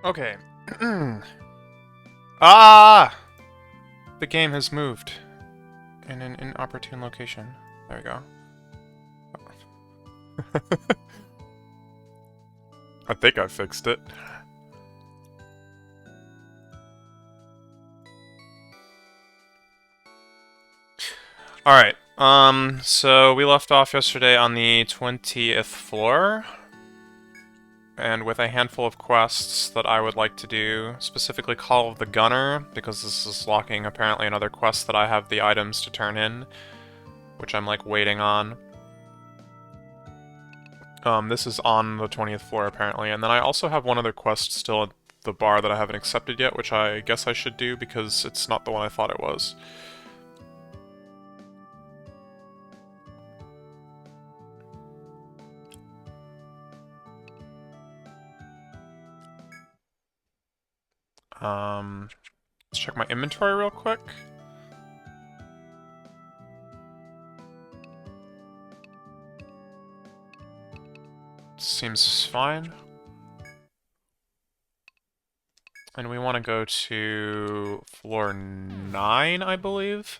Okay. Ah! The game has moved in an inopportune location. There we go. I think I fixed it. Alright, so we left off yesterday on the 20th floor, and with a handful of quests that I would like to do, specifically Call of the Gunner, because this is locking apparently another quest that I have the items to turn in, which I'm like waiting on. This is on the 20th floor apparently, and then I also have one other quest still at the bar that I haven't accepted yet, which I guess I should do because it's not the one I thought it was. Let's check my inventory real quick. Seems fine. And we want to go to floor 9, I believe.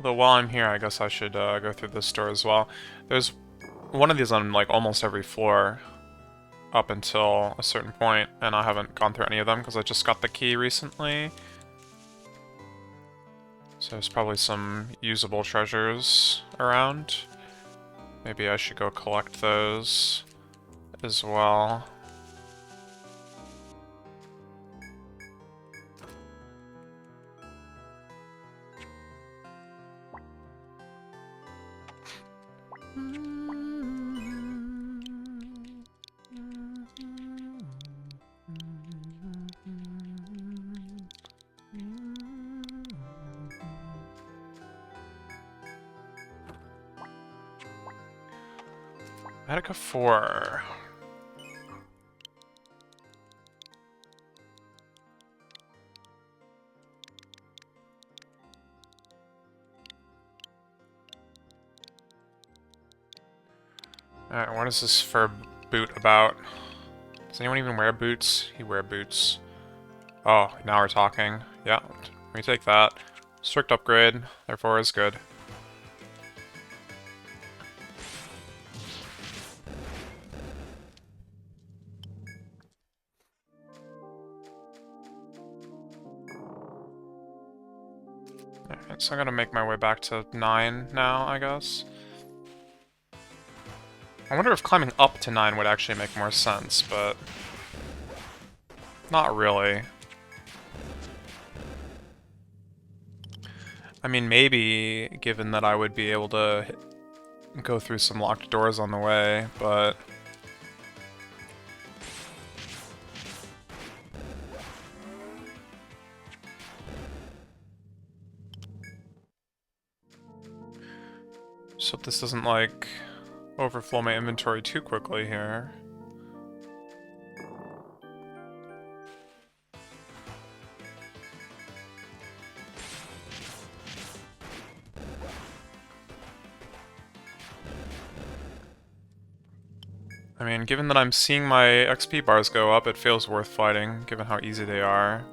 Although while I'm here, I guess I should go through this door as well. There's one of these on like almost every floor up until a certain point, and I haven't gone through any of them because I just got the key recently. So there's probably some usable treasures around. Maybe I should go collect those as well. Attica 4. Alright, what is this fur boot about? Does anyone even wear boots? You wear boots. Oh, now we're talking. Yeah, we take that. Strict upgrade, therefore is good. Alright, so I gotta make my way back to 9 now, I guess. I wonder if climbing up to 9 would actually make more sense, but... not really. I mean, maybe, given that I would be able to go through some locked doors on the way, but... so this doesn't, like, overflow my inventory too quickly here. I mean, given that I'm seeing my XP bars go up, it feels worth fighting, given how easy they are.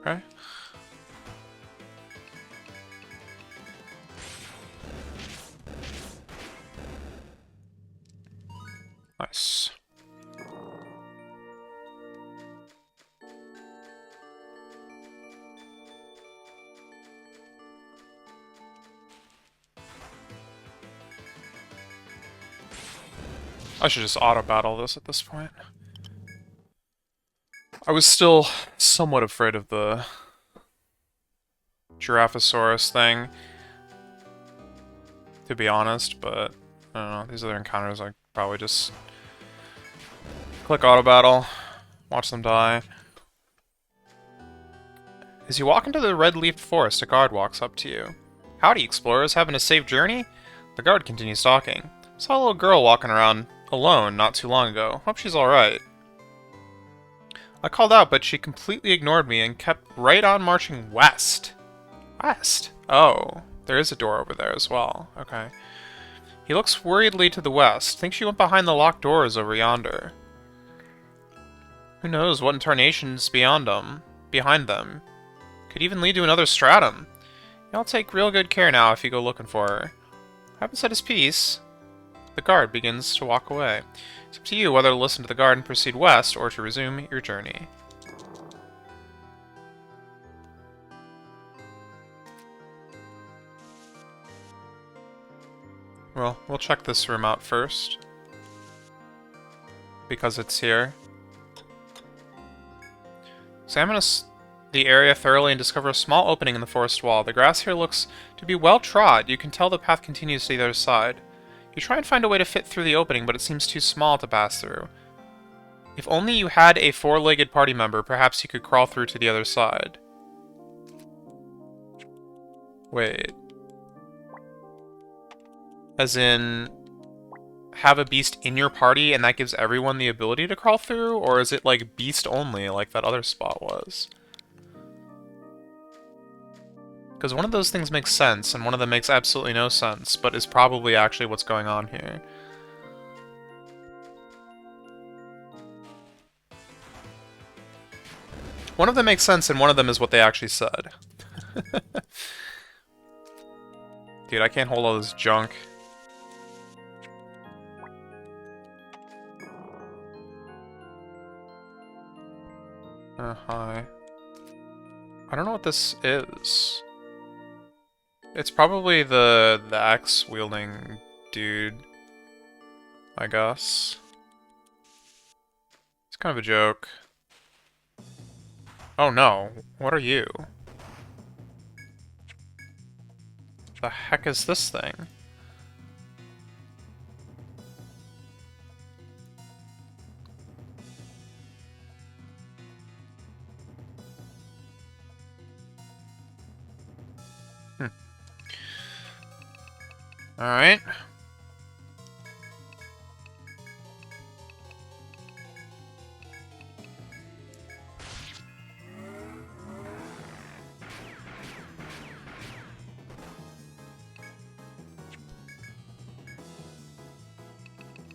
Okay. Nice. I should just auto-battle this at this point. I was still somewhat afraid of the Giraffosaurus thing, to be honest, but I don't know, these other encounters I probably just click auto-battle, watch them die. As you walk into the red-leafed forest, a guard walks up to you. Howdy, explorers. Having a safe journey? The guard continues talking. Saw a little girl walking around alone not too long ago. Hope she's alright. I called out, but she completely ignored me and kept right on marching west. West? Oh, there is a door over there as well. Okay. He looks worriedly to the west. Think she went behind the locked doors over yonder. Who knows what incarnations behind them. Could even lead to another stratum. Y'all take real good care now if you go looking for her. Haven't said his piece. The guard begins to walk away. It's up to you whether to listen to the guard and proceed west, or to resume your journey. Well, we'll check this room out first. Because it's here. Examine the area thoroughly and discover a small opening in the forest wall. The grass here looks to be well trod. You can tell the path continues to the other side. You try and find a way to fit through the opening, but it seems too small to pass through. If only you had a four-legged party member, perhaps you could crawl through to the other side. Wait. As in, have a beast in your party and that gives everyone the ability to crawl through? Or is it like beast only, like that other spot was? Because one of those things makes sense, and one of them makes absolutely no sense, but is probably actually what's going on here. One of them makes sense, and one of them is what they actually said. Dude, I can't hold all this junk. Hi. I don't know what this is. It's probably the axe-wielding dude, I guess. It's kind of a joke. Oh no, what are you? The heck is this thing? Alright.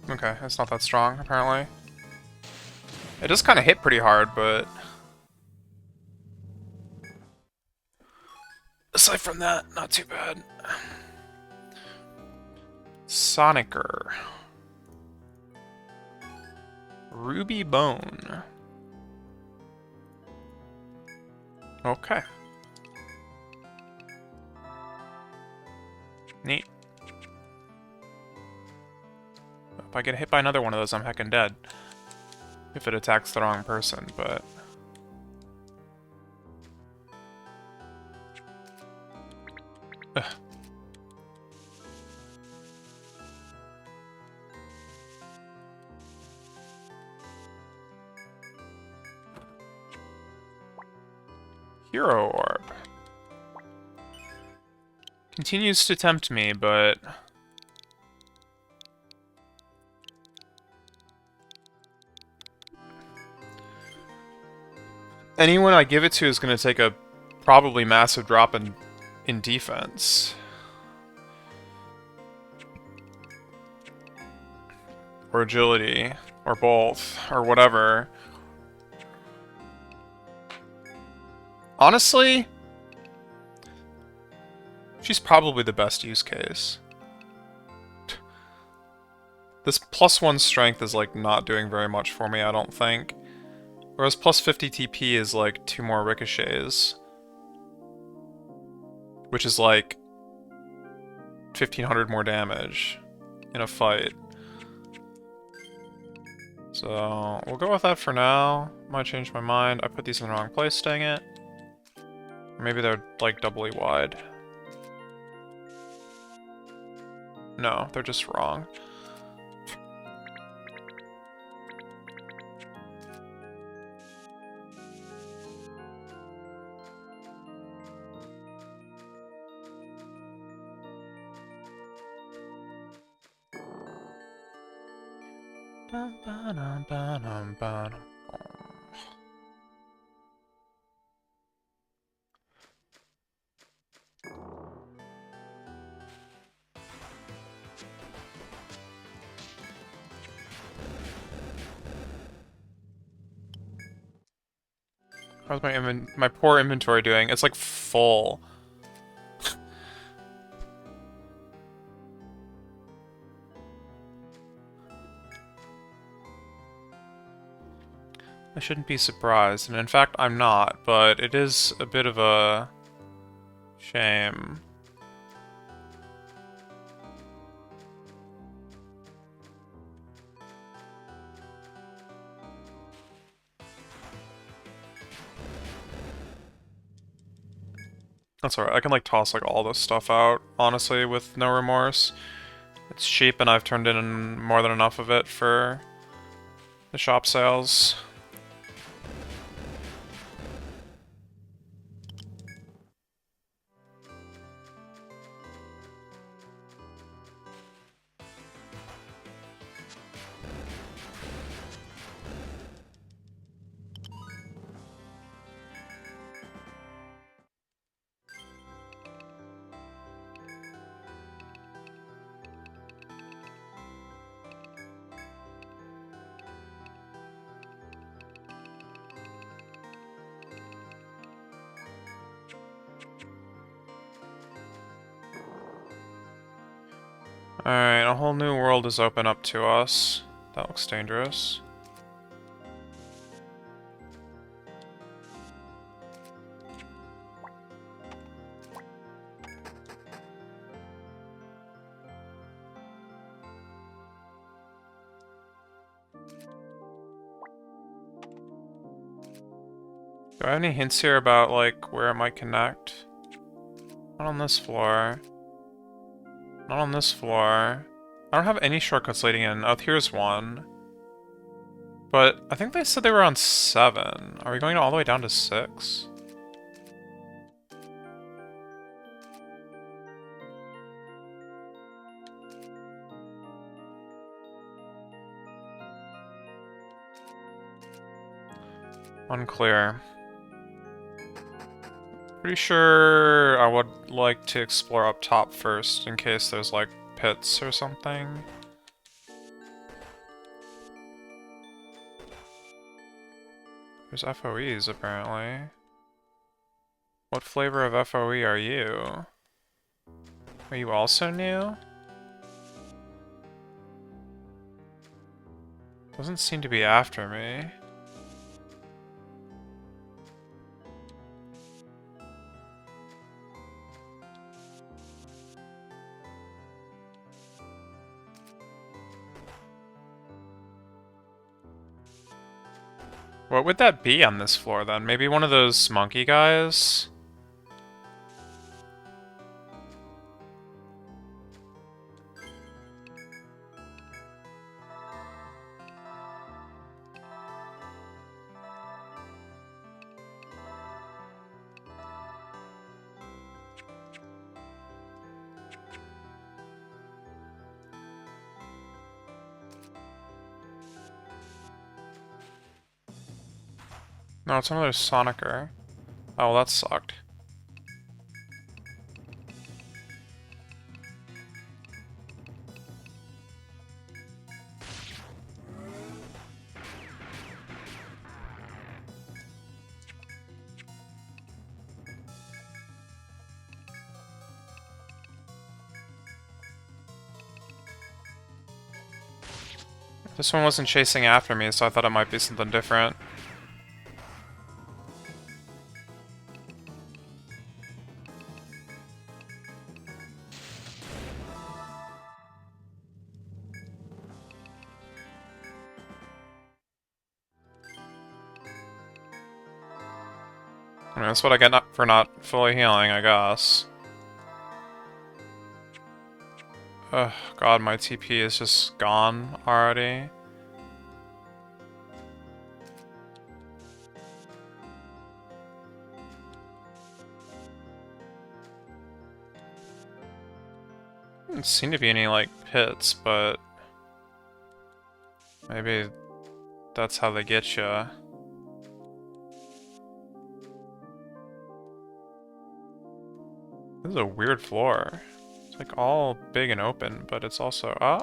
Okay, it's not that strong, apparently. It does kind of hit pretty hard, but... aside from that, not too bad. Sonicer. Ruby Bone. Okay. Neat. If I get hit by another one of those, I'm heckin' dead. If it attacks the wrong person, but... ugh. Hero Orb. Continues to tempt me, but... anyone I give it to is going to take a probably massive drop in defense. Or agility. Or both. Or whatever. Honestly, she's probably the best use case. This +1 strength is, like, not doing very much for me, I don't think. Whereas plus 50 TP is, like, 2 more ricochets. Which is, like, 1,500 more damage in a fight. So, we'll go with that for now. Might change my mind. I put these in the wrong place, dang it. Maybe they're, like, doubly wide. No, they're just wrong. How's my poor inventory doing? It's like full. I shouldn't be surprised, and in fact I'm not, but it is a bit of a shame. That's alright, I can like toss like all this stuff out, honestly, with no remorse. It's cheap and I've turned in more than enough of it for the shop sales. Alright, a whole new world is open up to us. That looks dangerous. Do I have any hints here about, like, where it might connect? Not on this floor. Not on this floor. I don't have any shortcuts leading in. Oh, here's one. But I think they said they were on 7. Are we going all the way down to 6? Unclear. Pretty sure I would like to explore up top first, in case there's, like, pits or something. There's FOEs, apparently. What flavor of FOE are you? Are you also new? Doesn't seem to be after me. What would that be on this floor, then? Maybe one of those monkey guys? No, it's another Sonicer. Oh, well, that sucked. This one wasn't chasing after me, so I thought it might be something different. I mean, that's what I get for not fully healing, I guess. Ugh, god, my TP is just gone already. Doesn't seem to be any, like, pits, but... Maybe that's how they get you. This is a weird floor. It's like all big and open, but it's also... Oh!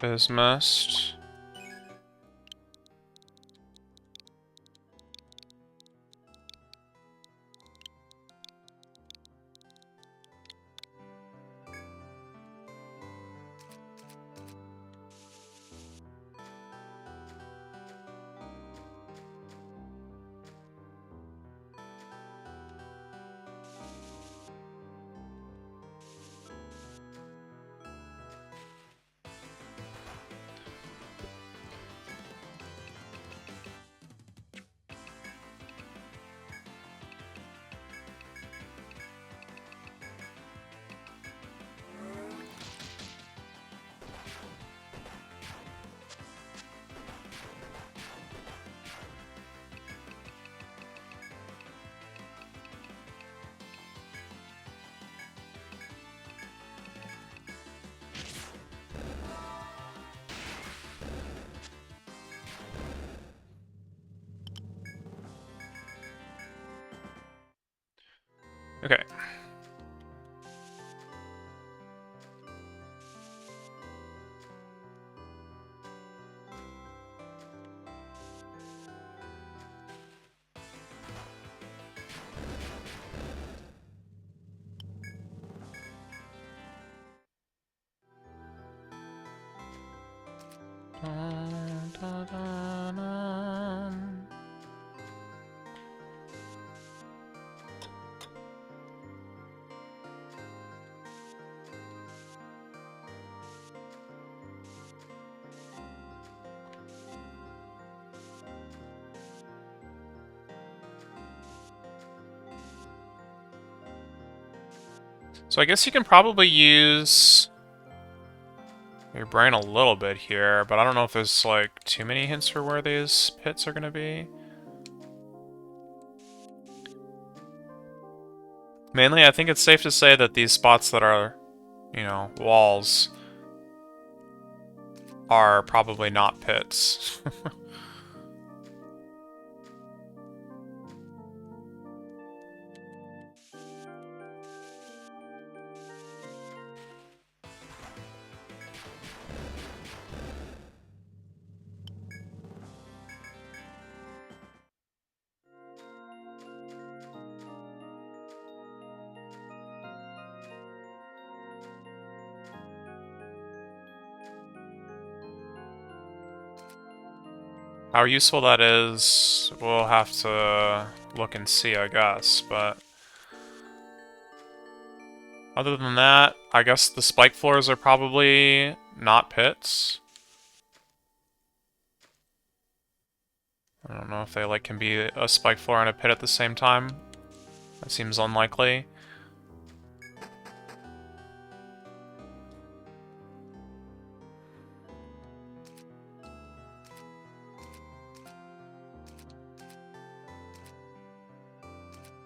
Bismust. Okay. Dun, dun, dun, dun. So I guess you can probably use your brain a little bit here, but I don't know if there's like too many hints for where these pits are gonna be. Mainly, I think it's safe to say that these spots that are, you know, walls are probably not pits. How useful that is, we'll have to look and see, I guess, but... Other than that, I guess the spike floors are probably not pits. I don't know if they like can be a spike floor and a pit at the same time. That seems unlikely.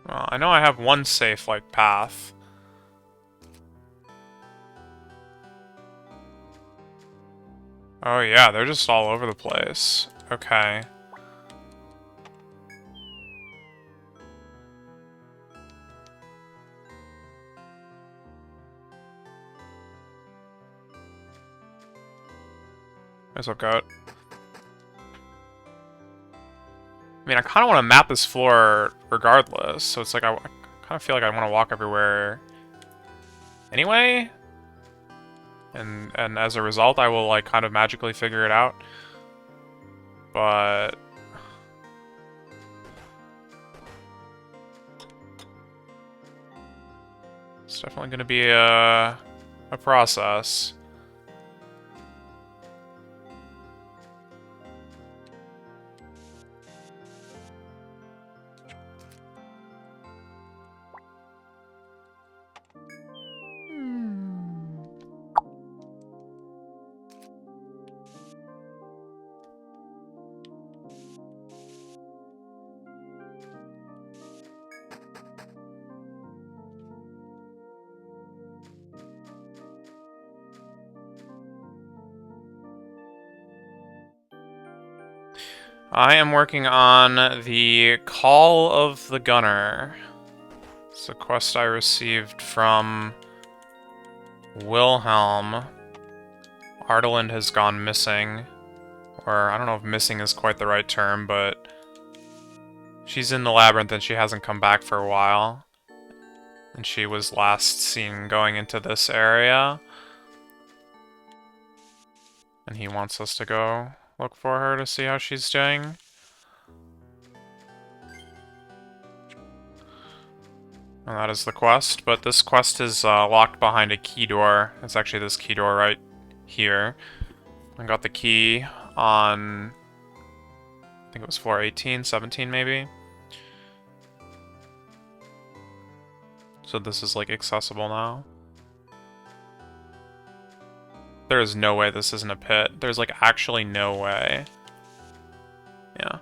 Well, I know I have one safe, like, path. Oh yeah, they're just all over the place. Okay. Might as well go. I mean, I kind of want to map this floor regardless, so it's like I kind of feel like I want to walk everywhere anyway. And as a result, I will, like, kind of magically figure it out. But it's definitely going to be a process. I am working on the Call of the Gunner. It's a quest I received from Wilhelm. Ardalind has gone missing. Or, I don't know if missing is quite the right term, but she's in the labyrinth and she hasn't come back for a while. And she was last seen going into this area. And he wants us to go look for her to see how she's doing. And that is the quest, but this quest is locked behind a key door. It's actually this key door right here. I got the key on, I think it was floor 18, 17 maybe. So this is, like, accessible now. There is no way this isn't a pit. There's, like, actually no way. Yeah.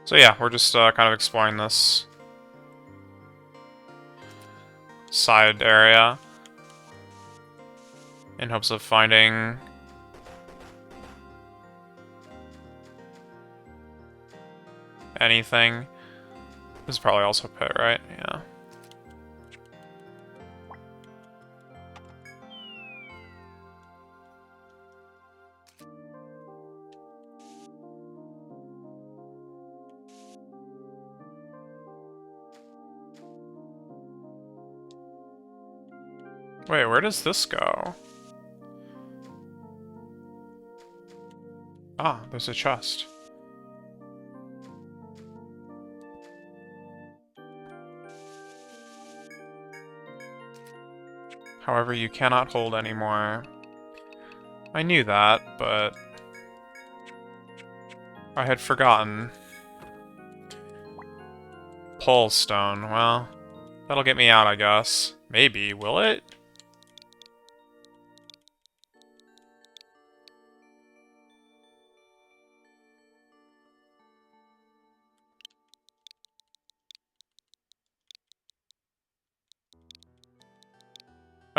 So yeah, we're just kind of exploring this side area in hopes of finding anything. This is probably also a pit, right? Yeah. Wait, where does this go? Ah, there's a chest. However, you cannot hold anymore. I knew that, but I had forgotten. Pole stone, well, that'll get me out, I guess. Maybe, will it?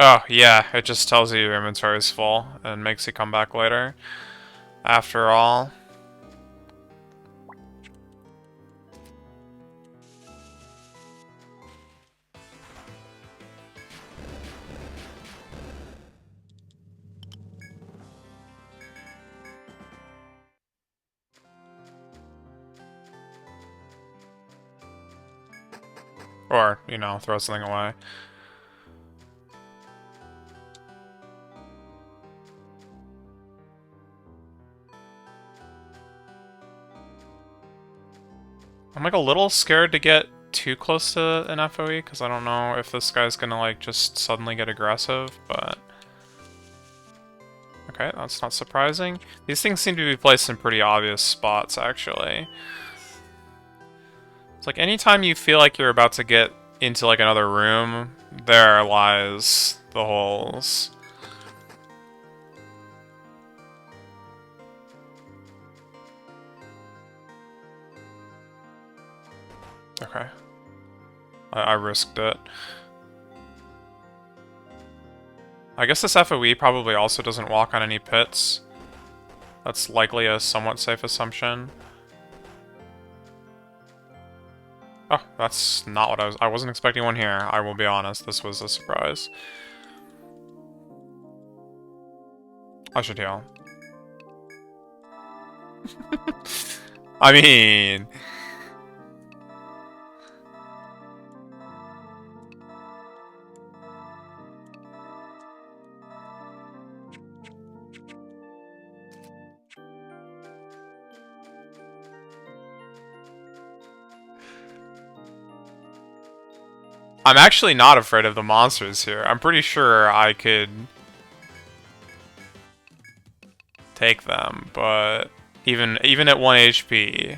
Oh, yeah, it just tells you your inventory is full and makes you come back later. After all. Or, you know, throw something away. I'm, like, a little scared to get too close to an FOE, because I don't know if this guy's gonna, like, just suddenly get aggressive, but... Okay, that's not surprising. These things seem to be placed in pretty obvious spots, actually. It's like, anytime you feel like you're about to get into, like, another room, there lies the holes. Okay. I risked it. I guess this FOE probably also doesn't walk on any pits. That's likely a somewhat safe assumption. Oh, that's not what I wasn't expecting one here. I will be honest, this was a surprise. I should heal. I mean... I'm actually not afraid of the monsters here. I'm pretty sure I could take them, but even at 1 HP.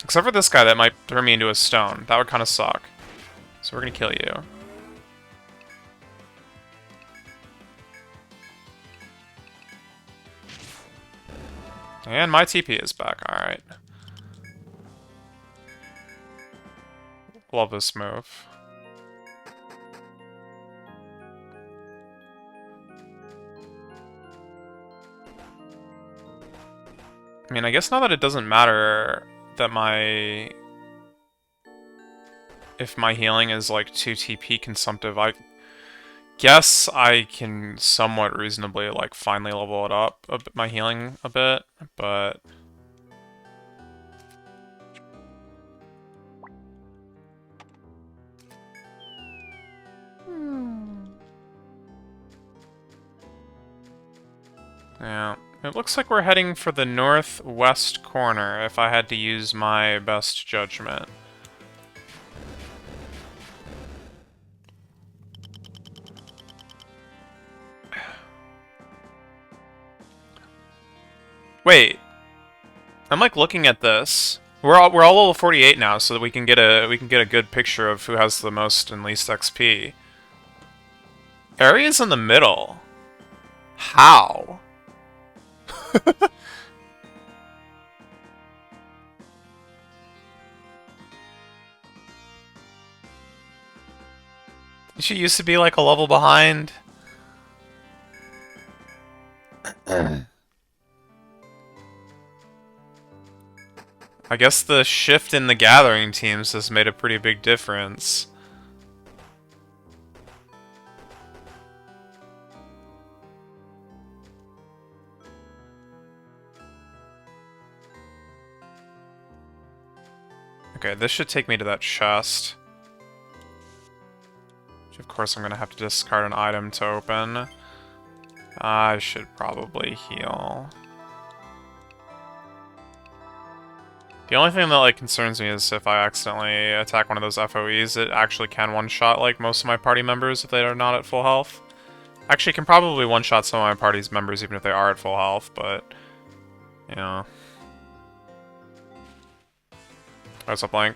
Except for this guy that might turn me into a stone. That would kind of suck. So we're gonna kill you. And my TP is back, alright. Love this move. I mean, I guess now that it doesn't matter that if my healing is like 2 TP consumptive, I guess I can somewhat reasonably like finally level it up, my healing a bit, but... Yeah, it looks like we're heading for the northwest corner if I had to use my best judgment. Wait, I'm like looking at this. We're all level 48 now, so that we can get a good picture of who has the most and least XP. Area's in the middle. How? She used to be like a level behind. I guess the shift in the gathering teams has made a pretty big difference. Okay, this should take me to that chest. Which of course I'm gonna have to discard an item to open. I should probably heal. The only thing that like concerns me is if I accidentally attack one of those FOEs, it actually can one-shot like most of my party members if they are not at full health. Actually, it can probably one-shot some of my party's members even if they are at full health, but... you know... What's up, Link?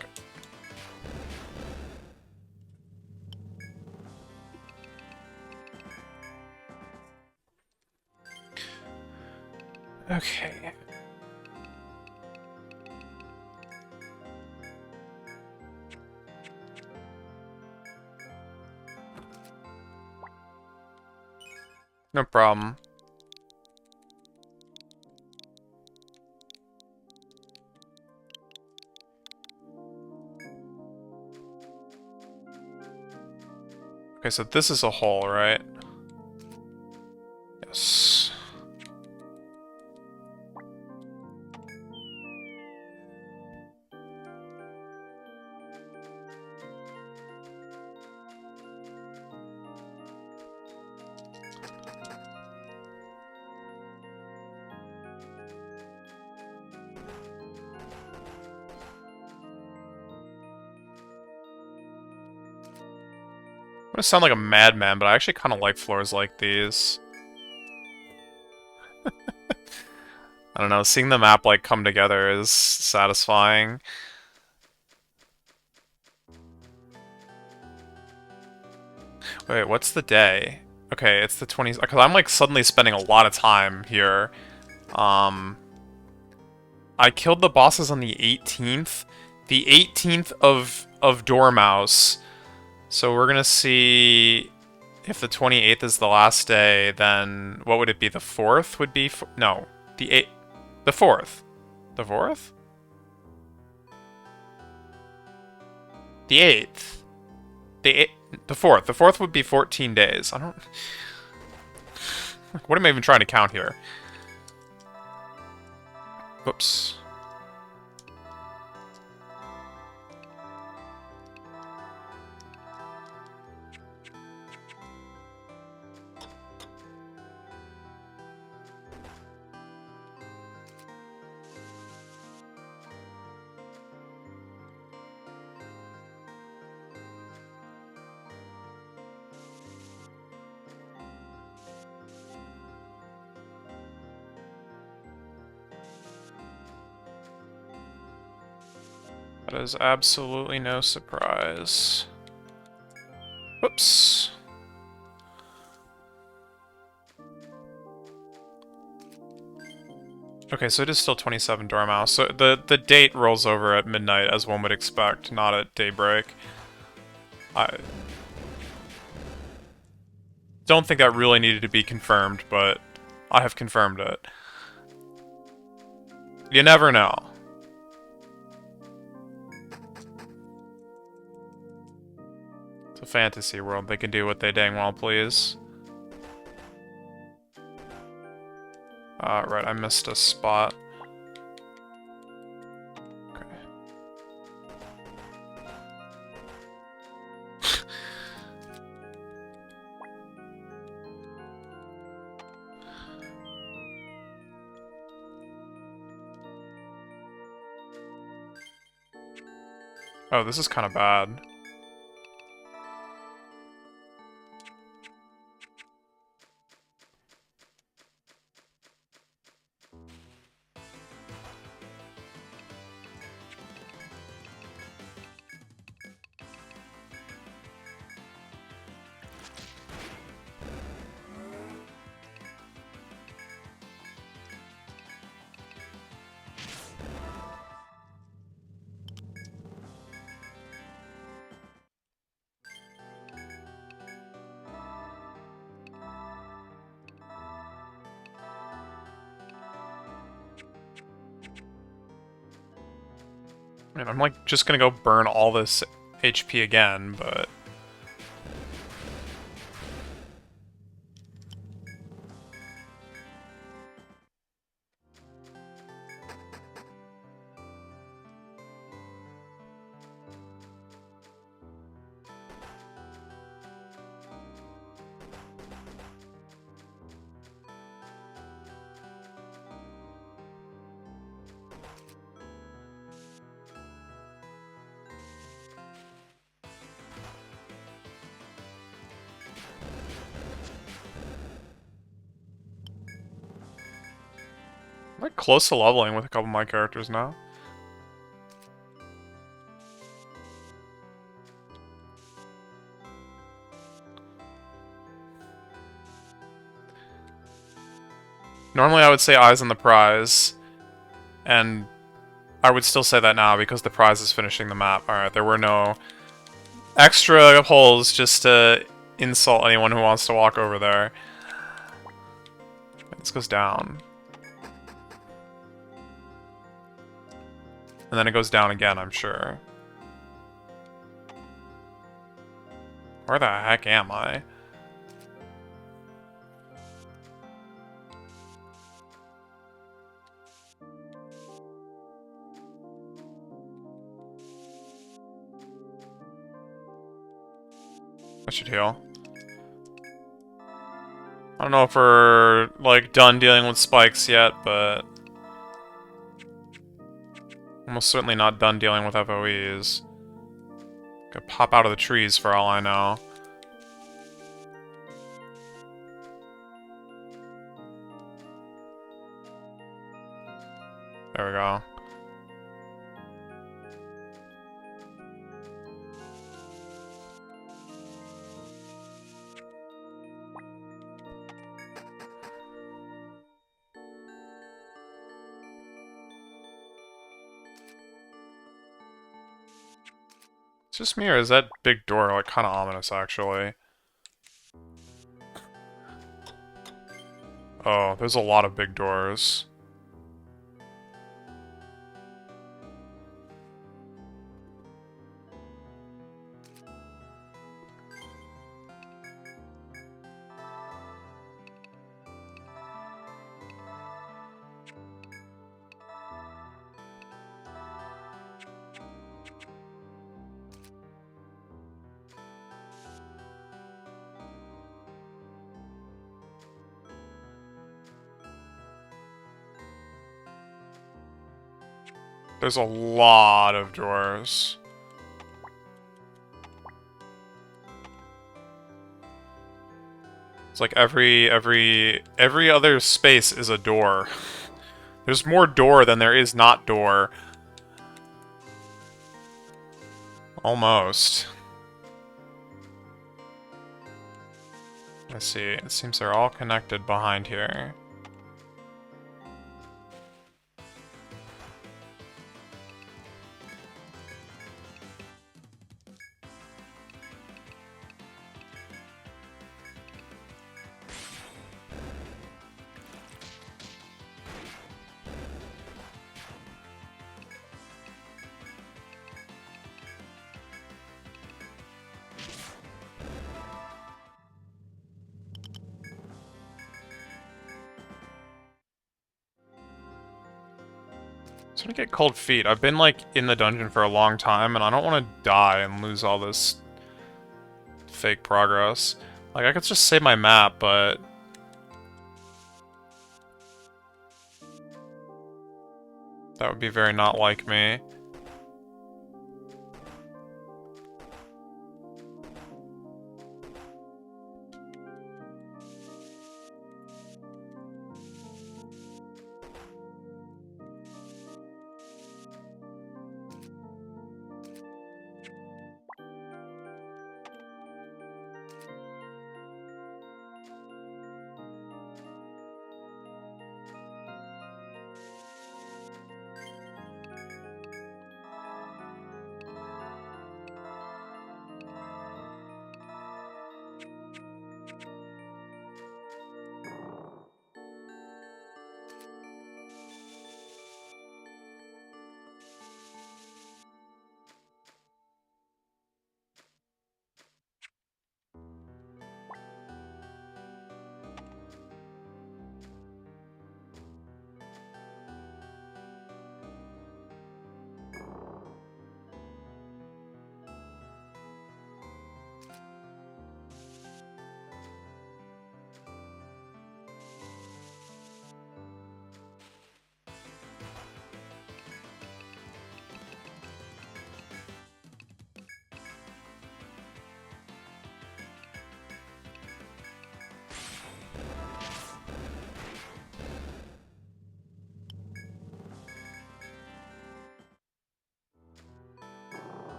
Okay. No problem. Okay, so this is a hole, right? Yes. I'm gonna sound like a madman, but I actually kind of like floors like these. I don't know, seeing the map like come together is satisfying. Wait, what's the day? Okay, it's the 20s. Because I'm like suddenly spending a lot of time here. I killed the bosses on the 18th. The 18th of Dormouse. So we're gonna see if the 28th is the last day, then what would it be? The 4th would be... no. The 8th. The 4th. The 4th? The 8th. The 4th. The 4th would be 14 days. I don't... What am I even trying to count here? Whoops. That is absolutely no surprise. Whoops. Okay, so it is still 27 Dormouse. So the date rolls over at midnight, as one would expect, not at daybreak. I don't think that really needed to be confirmed, but I have confirmed it. You never know. It's a fantasy world. They can do what they dang well please. Right, I missed a spot. Okay. Oh, this is kind of bad. I mean, I'm like just gonna go burn all this HP again, but... I'm like close to leveling with a couple of my characters now. Normally I would say eyes on the prize, and I would still say that now because the prize is finishing the map. Alright, there were no extra holes just to insult anyone who wants to walk over there. This goes down. And then it goes down again, I'm sure. Where the heck am I? I should heal. I don't know if we're, like, done dealing with spikes yet, but... almost certainly not done dealing with FOEs. Could pop out of the trees for all I know. There we go. It's just me, or is that big door, like, kind of ominous, actually? Oh, there's a lot of big doors. There's a lot of doors. It's like every other space is a door. There's more door than there is not door. Almost. Let's see. It seems they're all connected behind here. So I'm gonna get cold feet. I've been, like, in the dungeon for a long time, and I don't want to die and lose all this fake progress. Like, I could just save my map, but... that would be very not like me.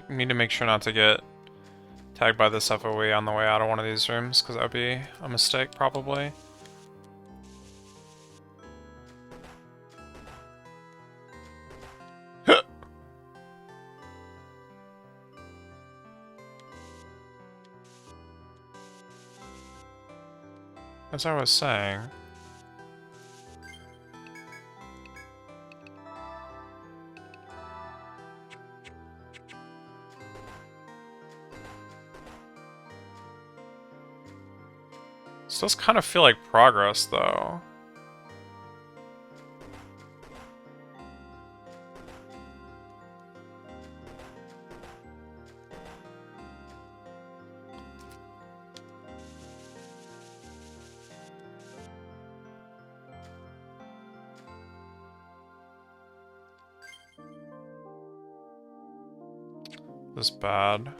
Need to make sure not to get tagged by this FOE on the way out of one of these rooms, because that would be a mistake, probably. As I was saying... this does kind of feel like progress, though. This is bad.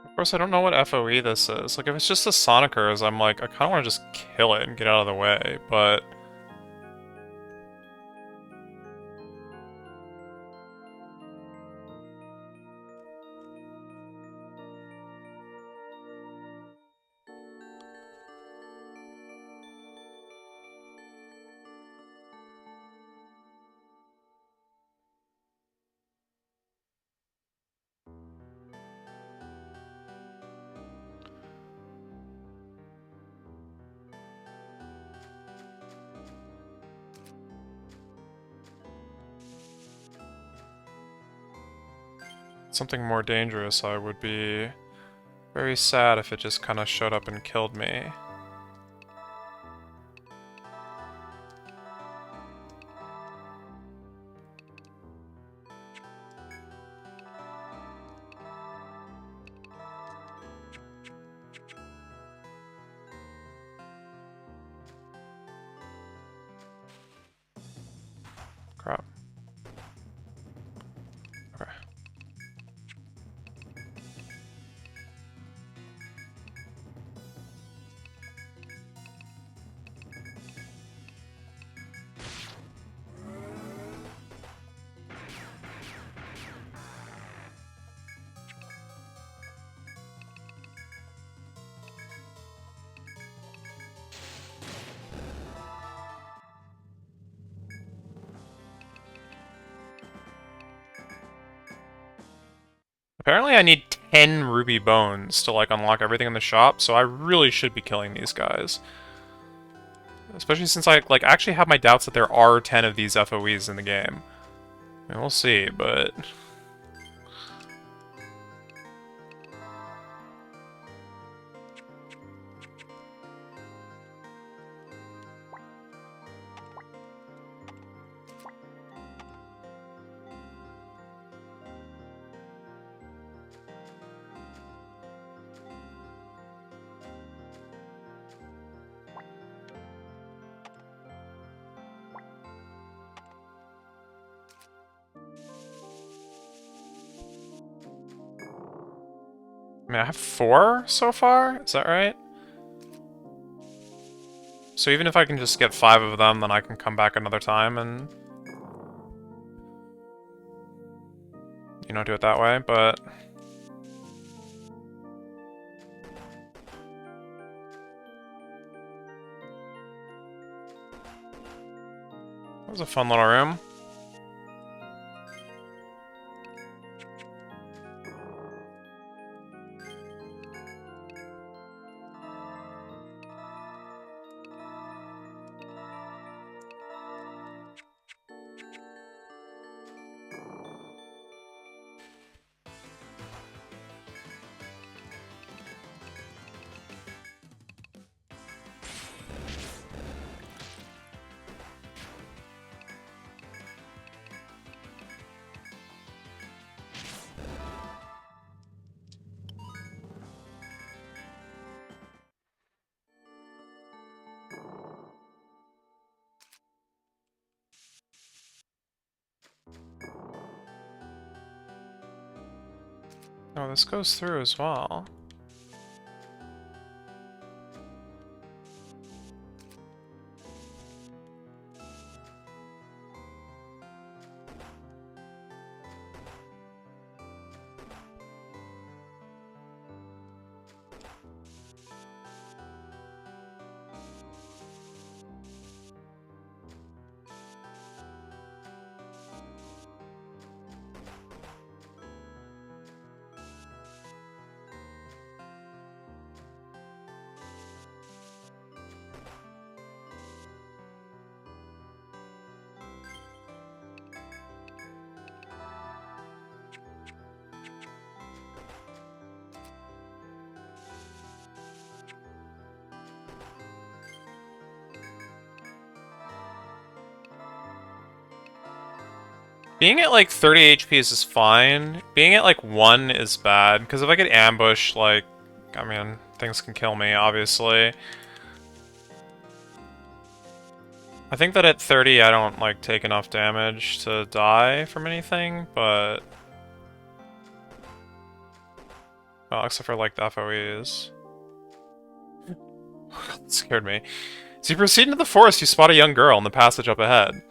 Of course, I don't know what FOE this is. Like, if it's just the Sonicers, I'm like, I kind of want to just kill it and get out of the way, but... something more dangerous, I would be very sad if it just kind of showed up and killed me. Crap. Okay. Apparently I need 10 ruby bones to, like, unlock everything in the shop, so I really should be killing these guys. Especially since I, like, actually have my doubts that there are 10 of these FOEs in the game. I mean, we'll see, but... I mean, I have 4 so far? Is that right? So even if I can just get 5 of them, then I can come back another time and... you know, do it that way, but... that was a fun little room. Oh, this goes through as well. Being at like 30 HP is fine. Being at like 1 is bad, because if I get ambushed, like, I mean, things can kill me, obviously. I think that at 30 I don't, like, take enough damage to die from anything, but... well, except for, like, the FOEs. That scared me. As you proceed into the forest, you spot a young girl in the passage up ahead.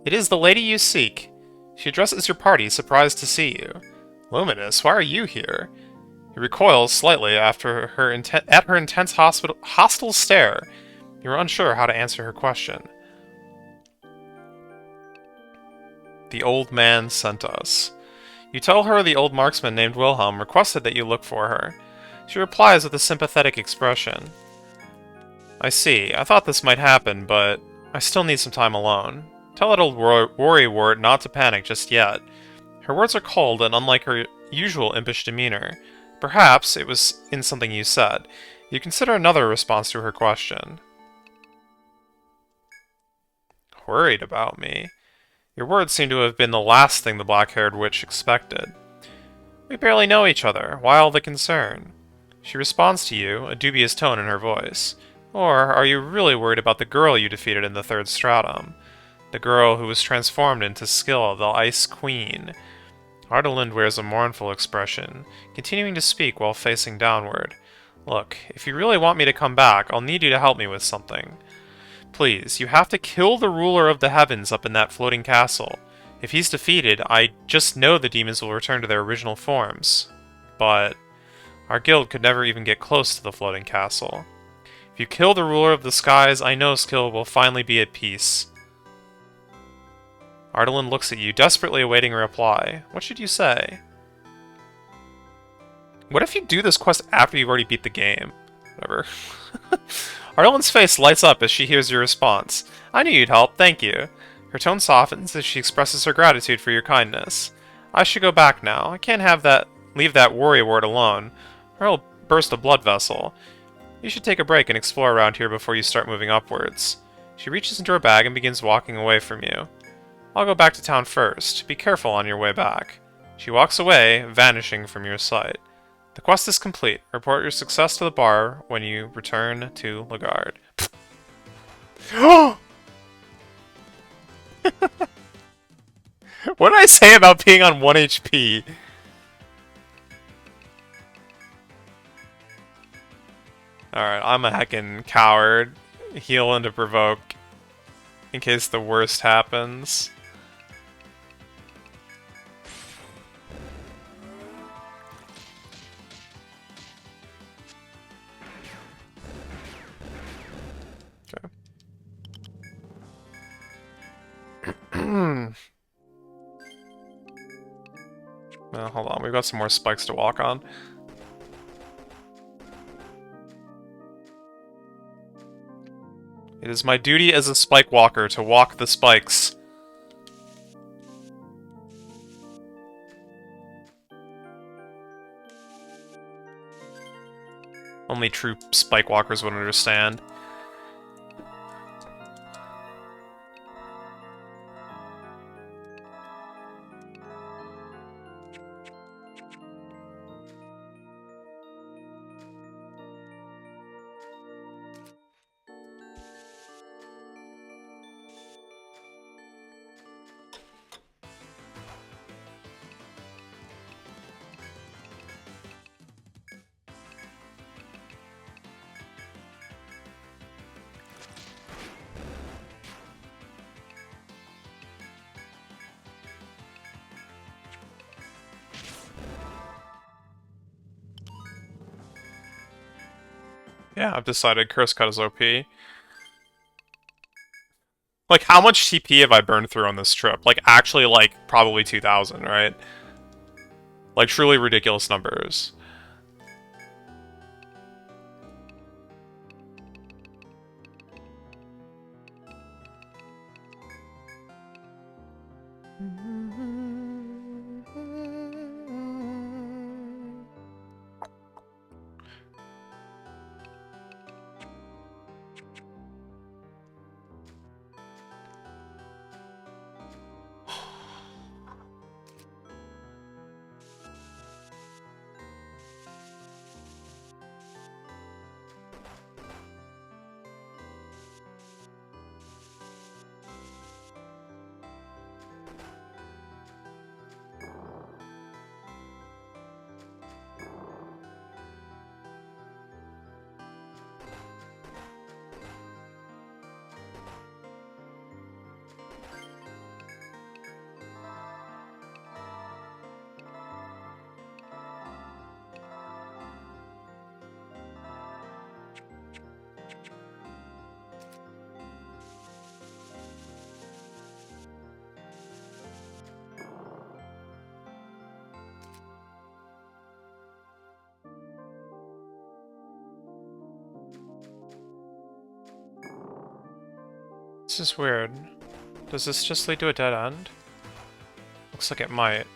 It is the lady you seek. She addresses your party, surprised to see you. Luminous, why are you here? He recoils slightly after her intense hostile stare. You're unsure how to answer her question. The old man sent us. You tell her the old marksman named Wilhelm requested that you look for her. She replies with a sympathetic expression. I see. I thought this might happen, but I still need some time alone. Tell that old worrywart not to panic just yet. Her words are cold and unlike her usual impish demeanor. Perhaps it was in something you said. You consider another response to her question. Worried about me? Your words seem to have been the last thing the black-haired witch expected. We barely know each other. Why all the concern? She responds to you, a dubious tone in her voice. Or are you really worried about the girl you defeated in the third stratum? The girl who was transformed into Skill, the Ice Queen. Ardalind wears a mournful expression, continuing to speak while facing downward. Look, if you really want me to come back, I'll need you to help me with something. Please, you have to kill the ruler of the heavens up in that floating castle. If he's defeated, I just know the demons will return to their original forms. But our guild could never even get close to the floating castle. If you kill the ruler of the skies, I know Skill will finally be at peace. Ardalind looks at you, desperately awaiting a reply. What should you say? What if you do this quest after you've already beat the game? Whatever. Ardalind's face lights up as she hears your response. I knew you'd help, thank you. Her tone softens as she expresses her gratitude for your kindness. I should go back now. I can't leave that worrywart alone, or he'll burst a blood vessel. You should take a break and explore around here before you start moving upwards. She reaches into her bag and begins walking away from you. I'll go back to town first. Be careful on your way back. She walks away, vanishing from your sight. The quest is complete. Report your success to the bar when you return to Lagard. What did I say about being on 1 HP? Alright, I'm a heckin' coward. Heal into provoke. In case the worst happens. Hold on, we've got some more spikes to walk on. It is my duty as a spike walker to walk the spikes. Only true spike walkers would understand. Yeah, I've decided Curse Cut is OP. Like, how much TP have I burned through on this trip? Like, actually, like, probably 2,000, right? Like, truly ridiculous numbers. This is weird. Does this just lead to a dead end? Looks like it might. Alright,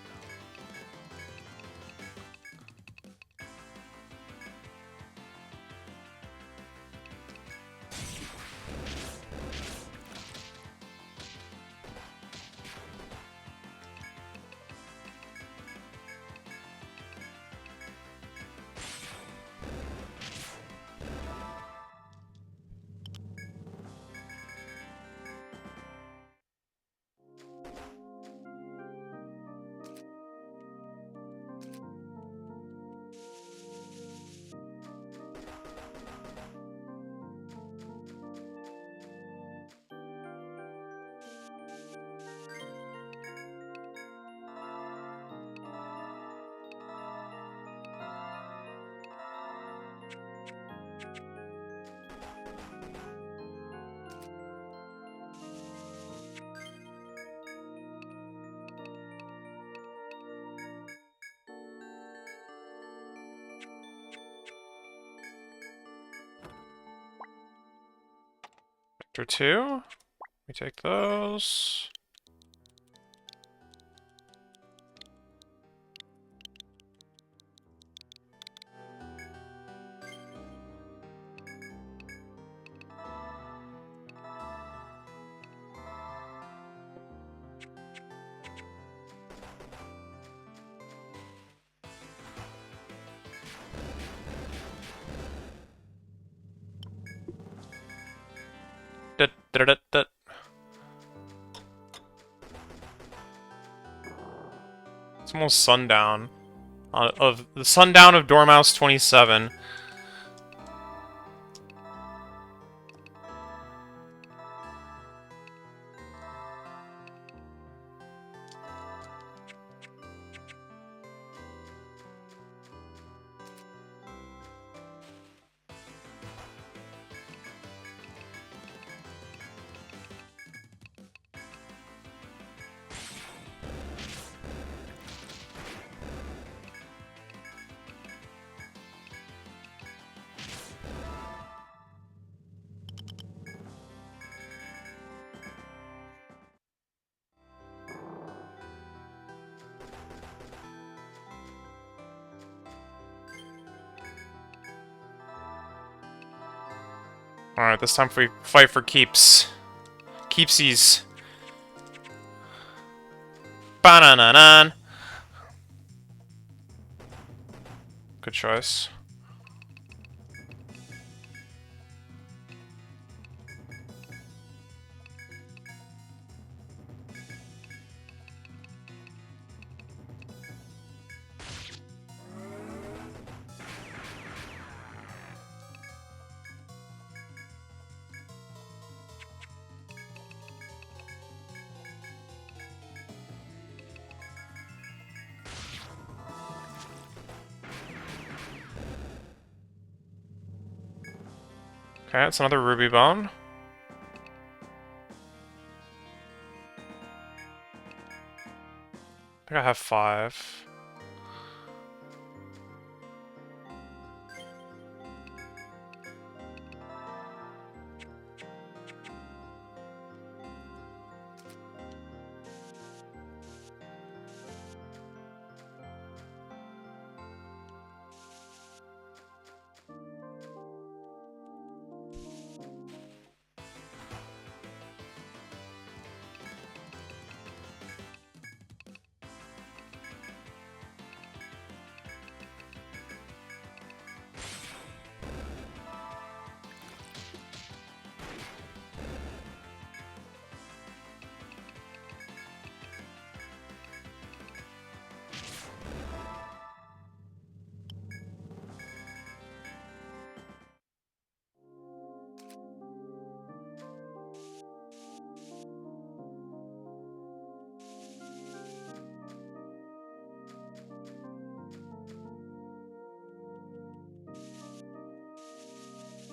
Sector 2. We take those. It's almost sundown. Of the sundown of Dormouse 27. Alright, this time we fight for keeps. Keepsies. Ba-na-na-nan. Good choice. Okay, it's another ruby bone. I think I have 5.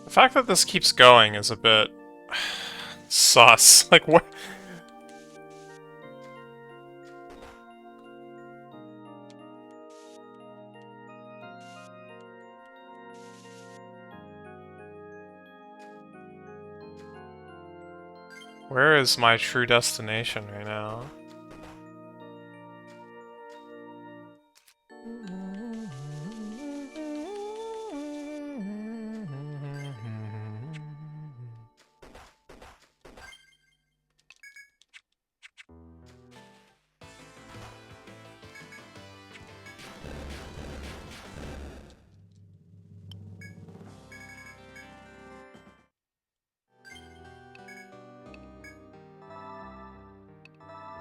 The fact that this keeps going is a bit sus. Like, what? Where is my true destination right now?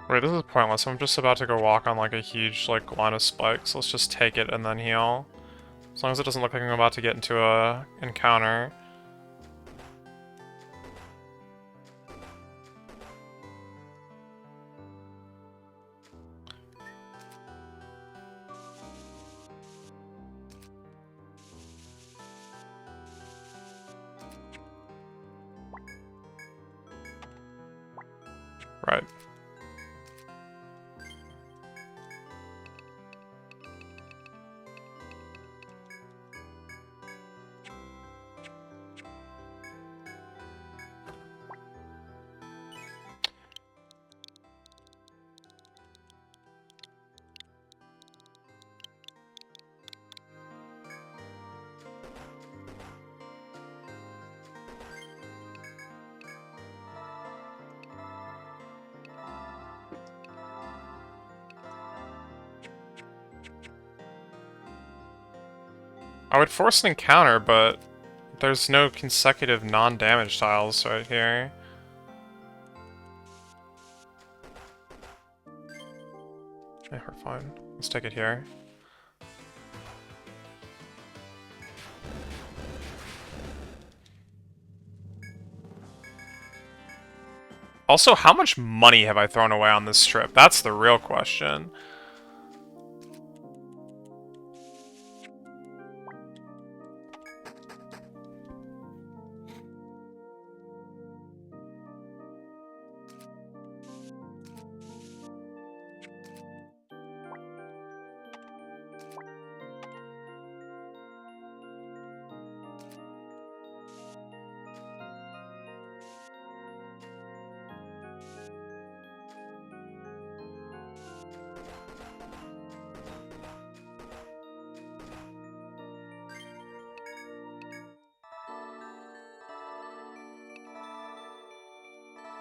Wait, this is pointless. I'm just about to go walk on like a huge like line of spikes. Let's just take it and then heal. As long as it doesn't look like I'm about to get into a encounter. Right. I would force an encounter, but there's no consecutive non-damage tiles right here. Yeah, we're fine. Let's take it here. Also, how much money have I thrown away on this trip? That's the real question.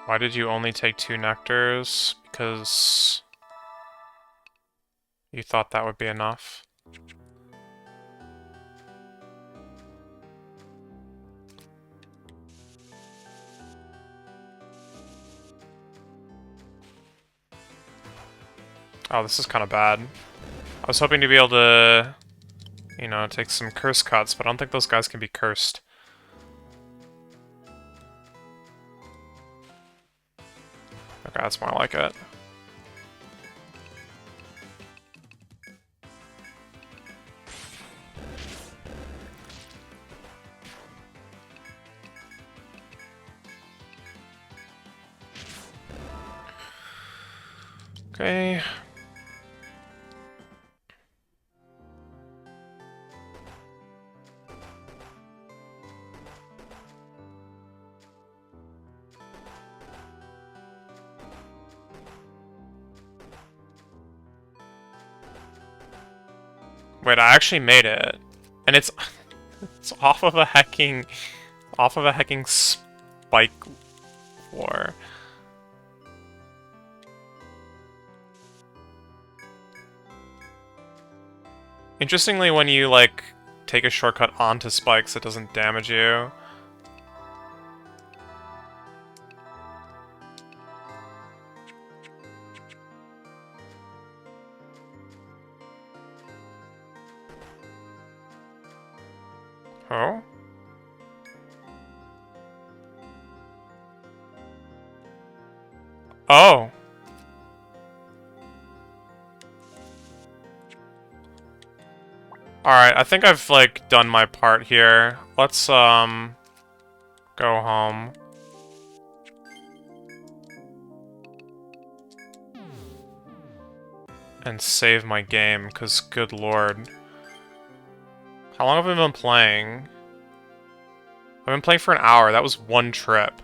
Why did you only take 2 nectars? Because you thought that would be enough? Oh, this is kind of bad. I was hoping to be able to, you know, take some curse cuts, but I don't think those guys can be cursed. Okay, that's more like it. Okay. Wait, I actually made it. And it's it's off of a hacking spike floor. Interestingly, when you like take a shortcut onto spikes, it doesn't damage you. Oh? Oh. Alright, I think I've, like, done my part here. Let's, go home. And save my game, because good lord. How long have I been playing? I've been playing for an hour. That was one trip.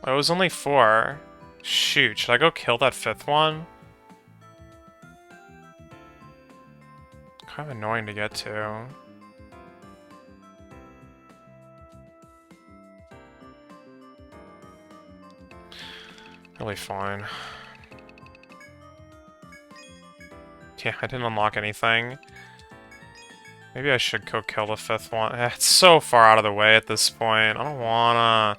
It was only 4. Shoot, should I go kill that 5th one? Kind of annoying to get to. Really fine. Yeah, I didn't unlock anything. Maybe I should go kill the 5th one. It's so far out of the way at this point. I don't wanna...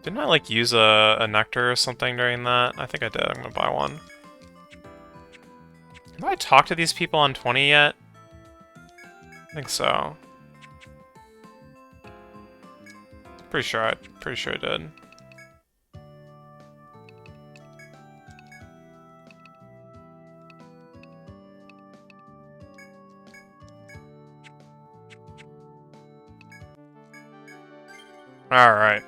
Didn't I, like, use a nectar or something during that? I think I did. I'm gonna buy one. Have I talked to these people on 20 yet? I think so. Pretty sure I did. Alright.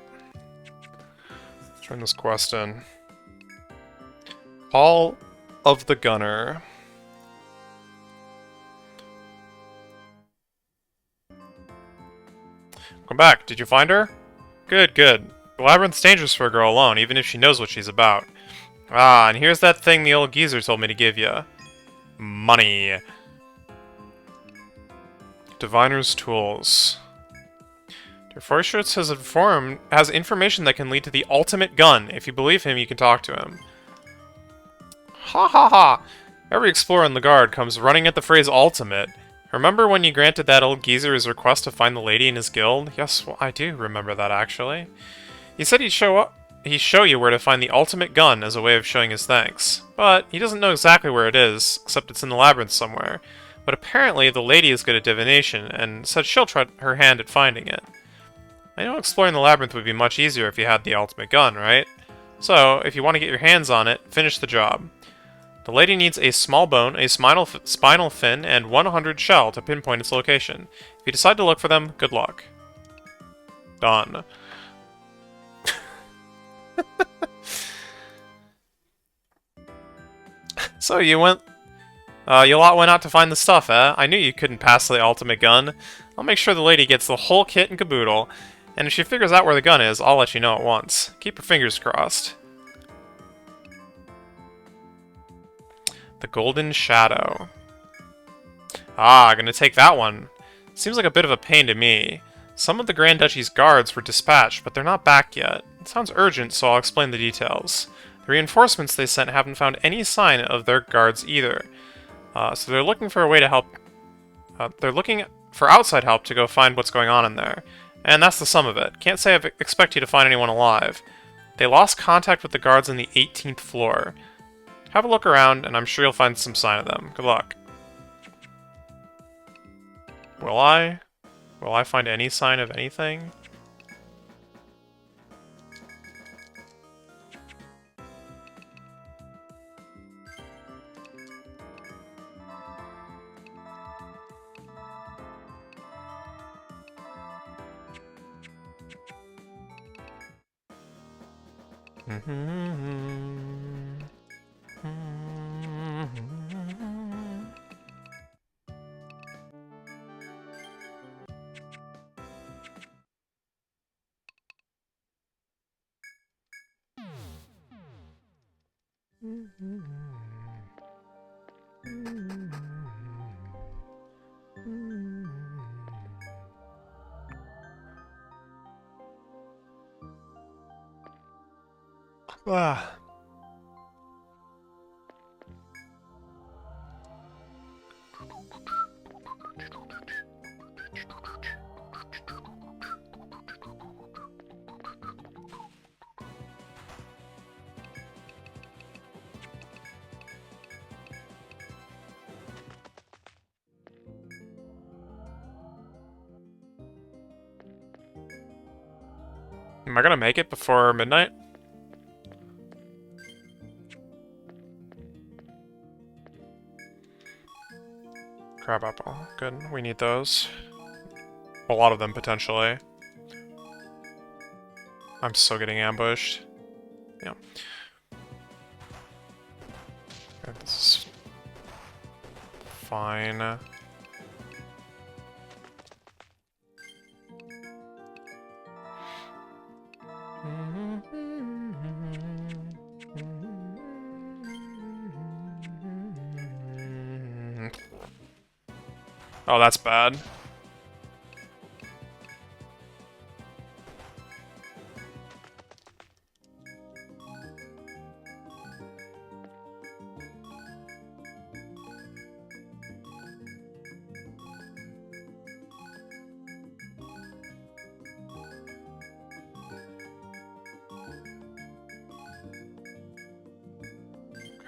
Turn this quest in. Hall of the Gunner. Come back. Did you find her? Good, good. The labyrinth's dangerous for a girl alone, even if she knows what she's about. Ah, and here's that thing the old geezer told me to give you. Money. Diviner's Tools. Forschutz has information that can lead to the ultimate gun. If you believe him, you can talk to him. Ha ha ha! Every explorer in the guard comes running at the phrase ultimate. Remember when you granted that old geezer his request to find the lady in his guild? Yes, well, I do remember that, actually. He said he'd show you where to find the ultimate gun as a way of showing his thanks. But he doesn't know exactly where it is, except it's in the labyrinth somewhere. But apparently the lady is good at divination, and said she'll try her hand at finding it. I know exploring the labyrinth would be much easier if you had the ultimate gun, right? So, if you want to get your hands on it, finish the job. The lady needs a small bone, a spinal fin, and 100 shell to pinpoint its location. If you decide to look for them, good luck. Done. So you lot went out to find the stuff, eh? I knew you couldn't pass the ultimate gun. I'll make sure the lady gets the whole kit and caboodle. And if she figures out where the gun is, I'll let you know at once. Keep your fingers crossed. The Golden Shadow. Ah, gonna take that one. Seems like a bit of a pain to me. Some of the Grand Duchy's guards were dispatched, but they're not back yet. It sounds urgent, so I'll explain the details. The reinforcements they sent haven't found any sign of their guards either. So they're looking for a way to help... they're looking for outside help to go find what's going on in there. And that's the sum of it. Can't say I expect you to find anyone alive. They lost contact with the guards on the 18th floor. Have a look around, and I'm sure you'll find some sign of them. Good luck. Will I? Will I find any sign of anything? Ah. Am I gonna make it before midnight? Crab apple. Good. We need those. A lot of them, potentially. I'm so getting ambushed. Yeah. Okay, this is... fine. Oh, that's bad.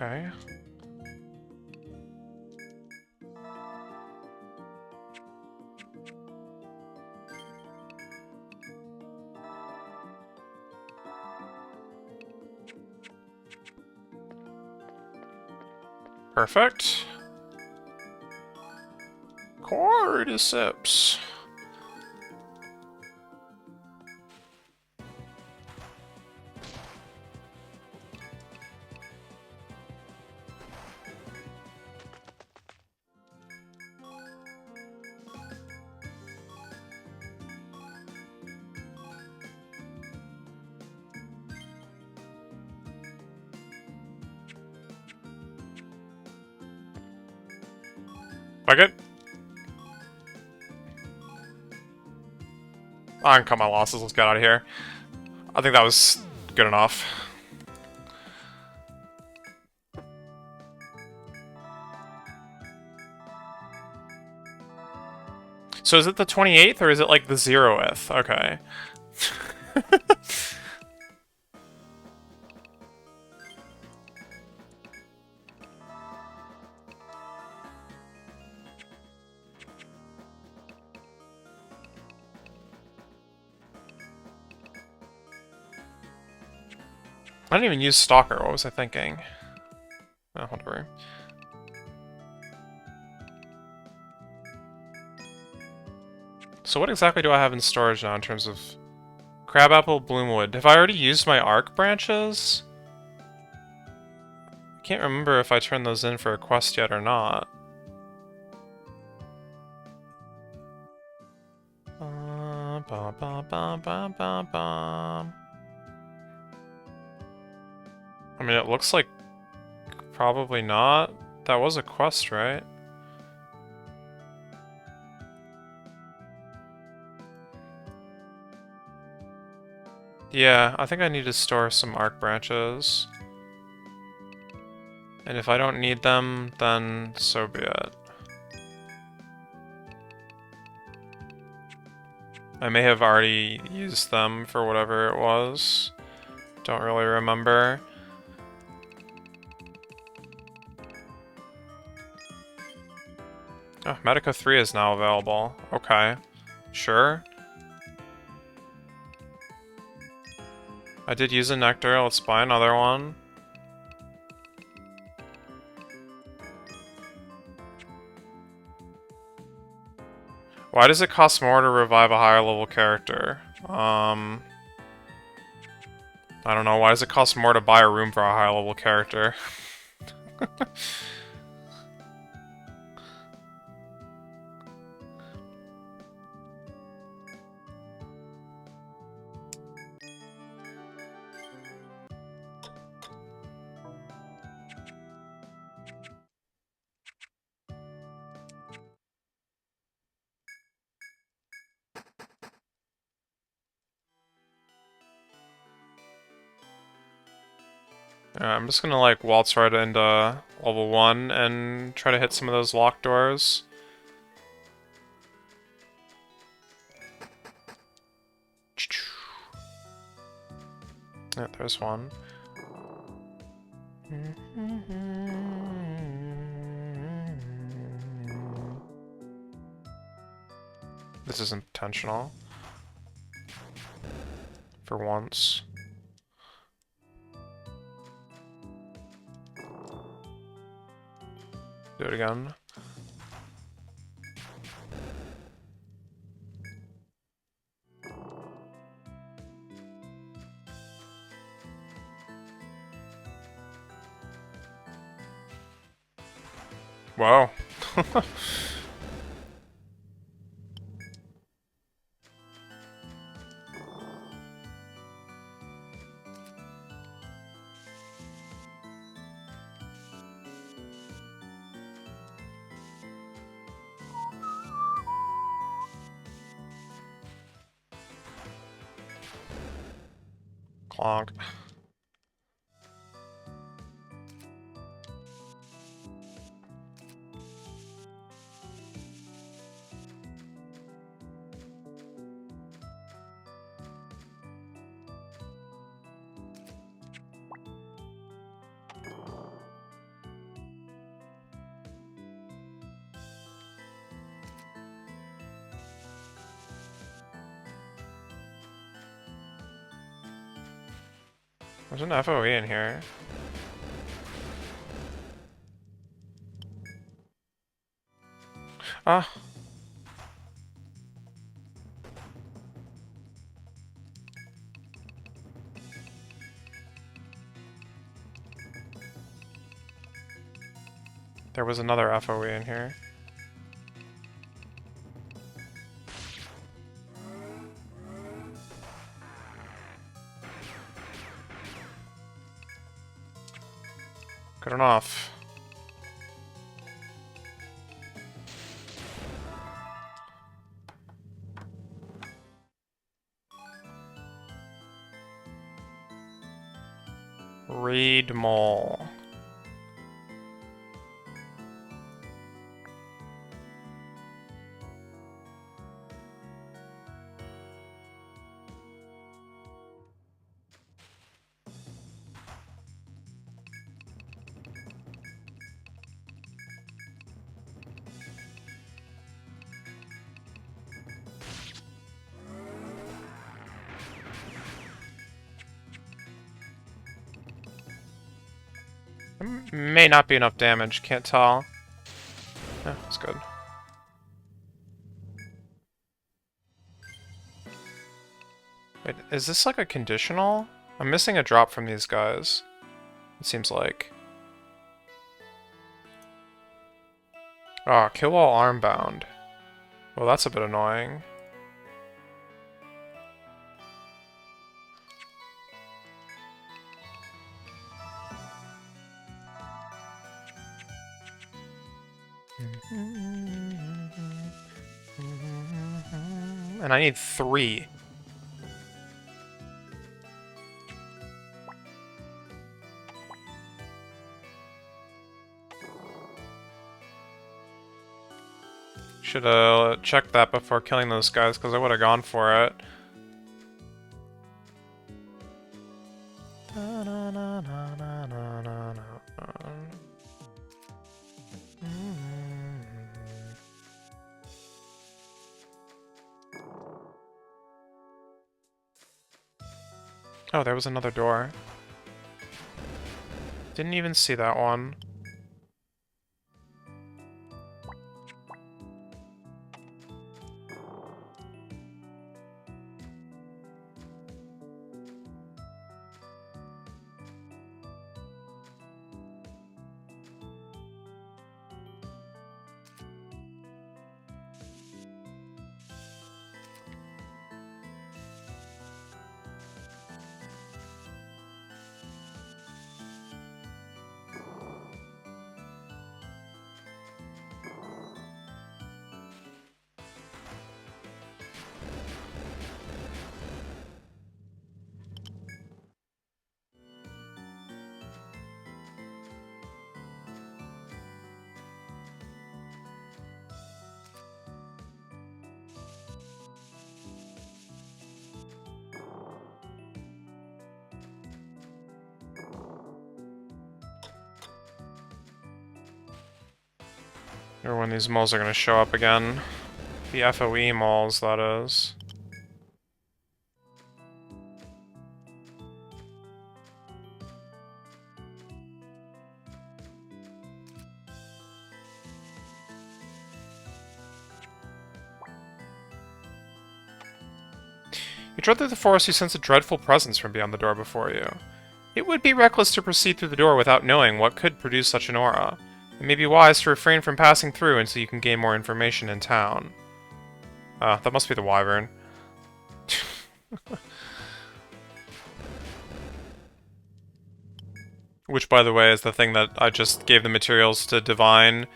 Okay. Perfect. Cordyceps. I get... I can cut my losses, let's get out of here. I think that was good enough. So is it the 28th, or is it like the 0th? Okay. I didn't even use Stalker, what was I thinking? Oh, whatever. So what exactly do I have in storage now in terms of... Crabapple, Bloomwood. Have I already used my arc branches? I can't remember if I turned those in for a quest yet or not. I mean, it looks like probably not. That was a quest, right? Yeah, I think I need to store some arc branches. And if I don't need them, then so be it. I may have already used them for whatever it was. Don't really remember. Oh, Medica 3 is now available. Okay. Sure. I did use a nectar, let's buy another one. Why does it cost more to revive a higher level character? I don't know, why does it cost more to buy a room for a higher level character? I'm just gonna like waltz right into level 1 and try to hit some of those locked doors. Yeah, there's one. This isn't intentional. For once. Do it again. Wow. Clonk. There's an FOE in here. Ah. There was another FOE in here. Good enough. Raid Mall. May not be enough damage, can't tell. Yeah, that's good. Wait, is this like a conditional? I'm missing a drop from these guys, it seems like. Ah, kill all armbound. Well, that's a bit annoying. And I need 3. Should've checked that before killing those guys, because I would've gone for it. Oh, there was another door. Didn't even see that one. Or when these moles are gonna show up again. The FOE moles, that is. You tread through the forest, you sense a dreadful presence from beyond the door before you. It would be reckless to proceed through the door without knowing what could produce such an aura. It may be wise to refrain from passing through until you can gain more information in town. That must be the wyvern. Which, by the way, is the thing that I just gave the materials to divine.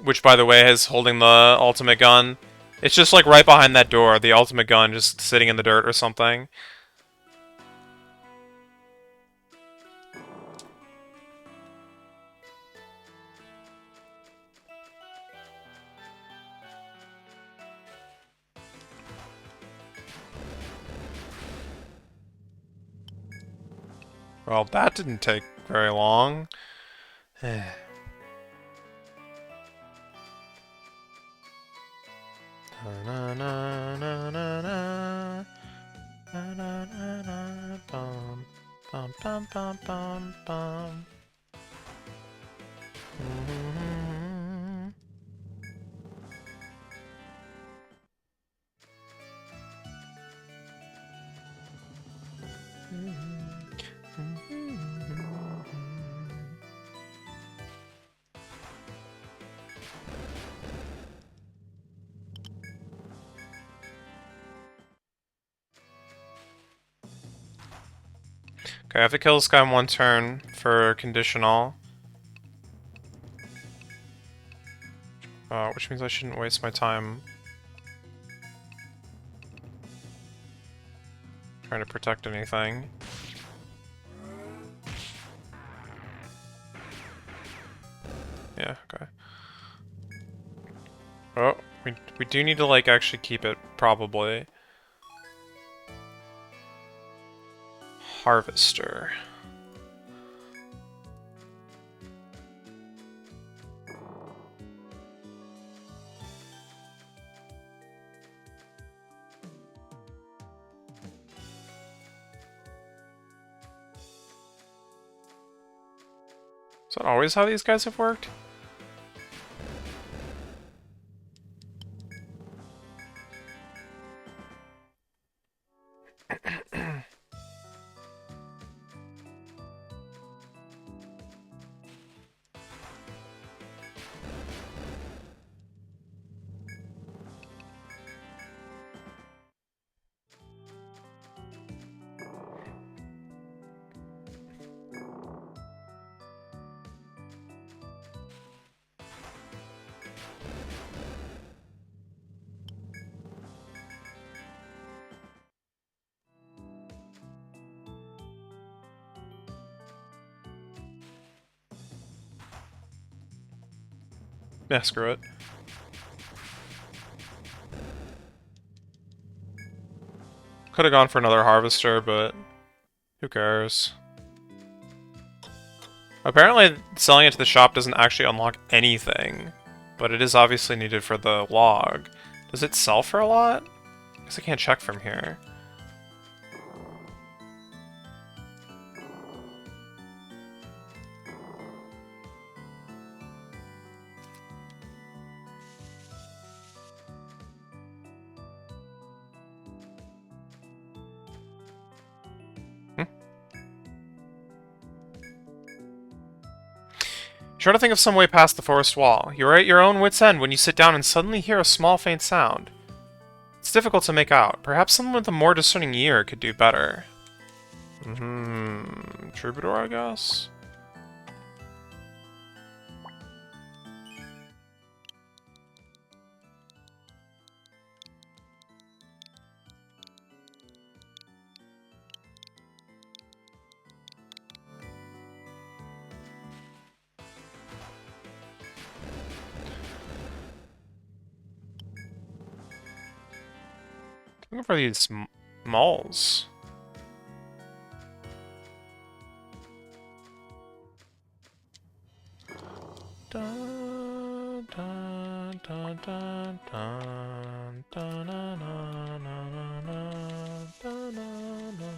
Which, by the way, is holding the ultimate gun. It's just like right behind that door, the ultimate gun just sitting in the dirt or something. Well, that didn't take very long. Okay, I have to kill this guy in 1 turn for conditional. Which means I shouldn't waste my time trying to protect anything. Yeah, okay. Oh, we do need to, like, actually keep it, probably. Harvester. Is that always how these guys have worked? Yeah, screw it. Could have gone for another harvester, but who cares? Apparently, selling it to the shop doesn't actually unlock anything, but it is obviously needed for the log. Does it sell for a lot? I guess I can't check from here. Try to think of some way past the forest wall. You're at your own wit's end when you sit down and suddenly hear a small faint sound. It's difficult to make out. Perhaps someone with a more discerning ear could do better. Troubadour, I guess? Looking for these moles. Dun, dun, dun, dun, dun, dun, dun, dun, dun, dun, dun, dun.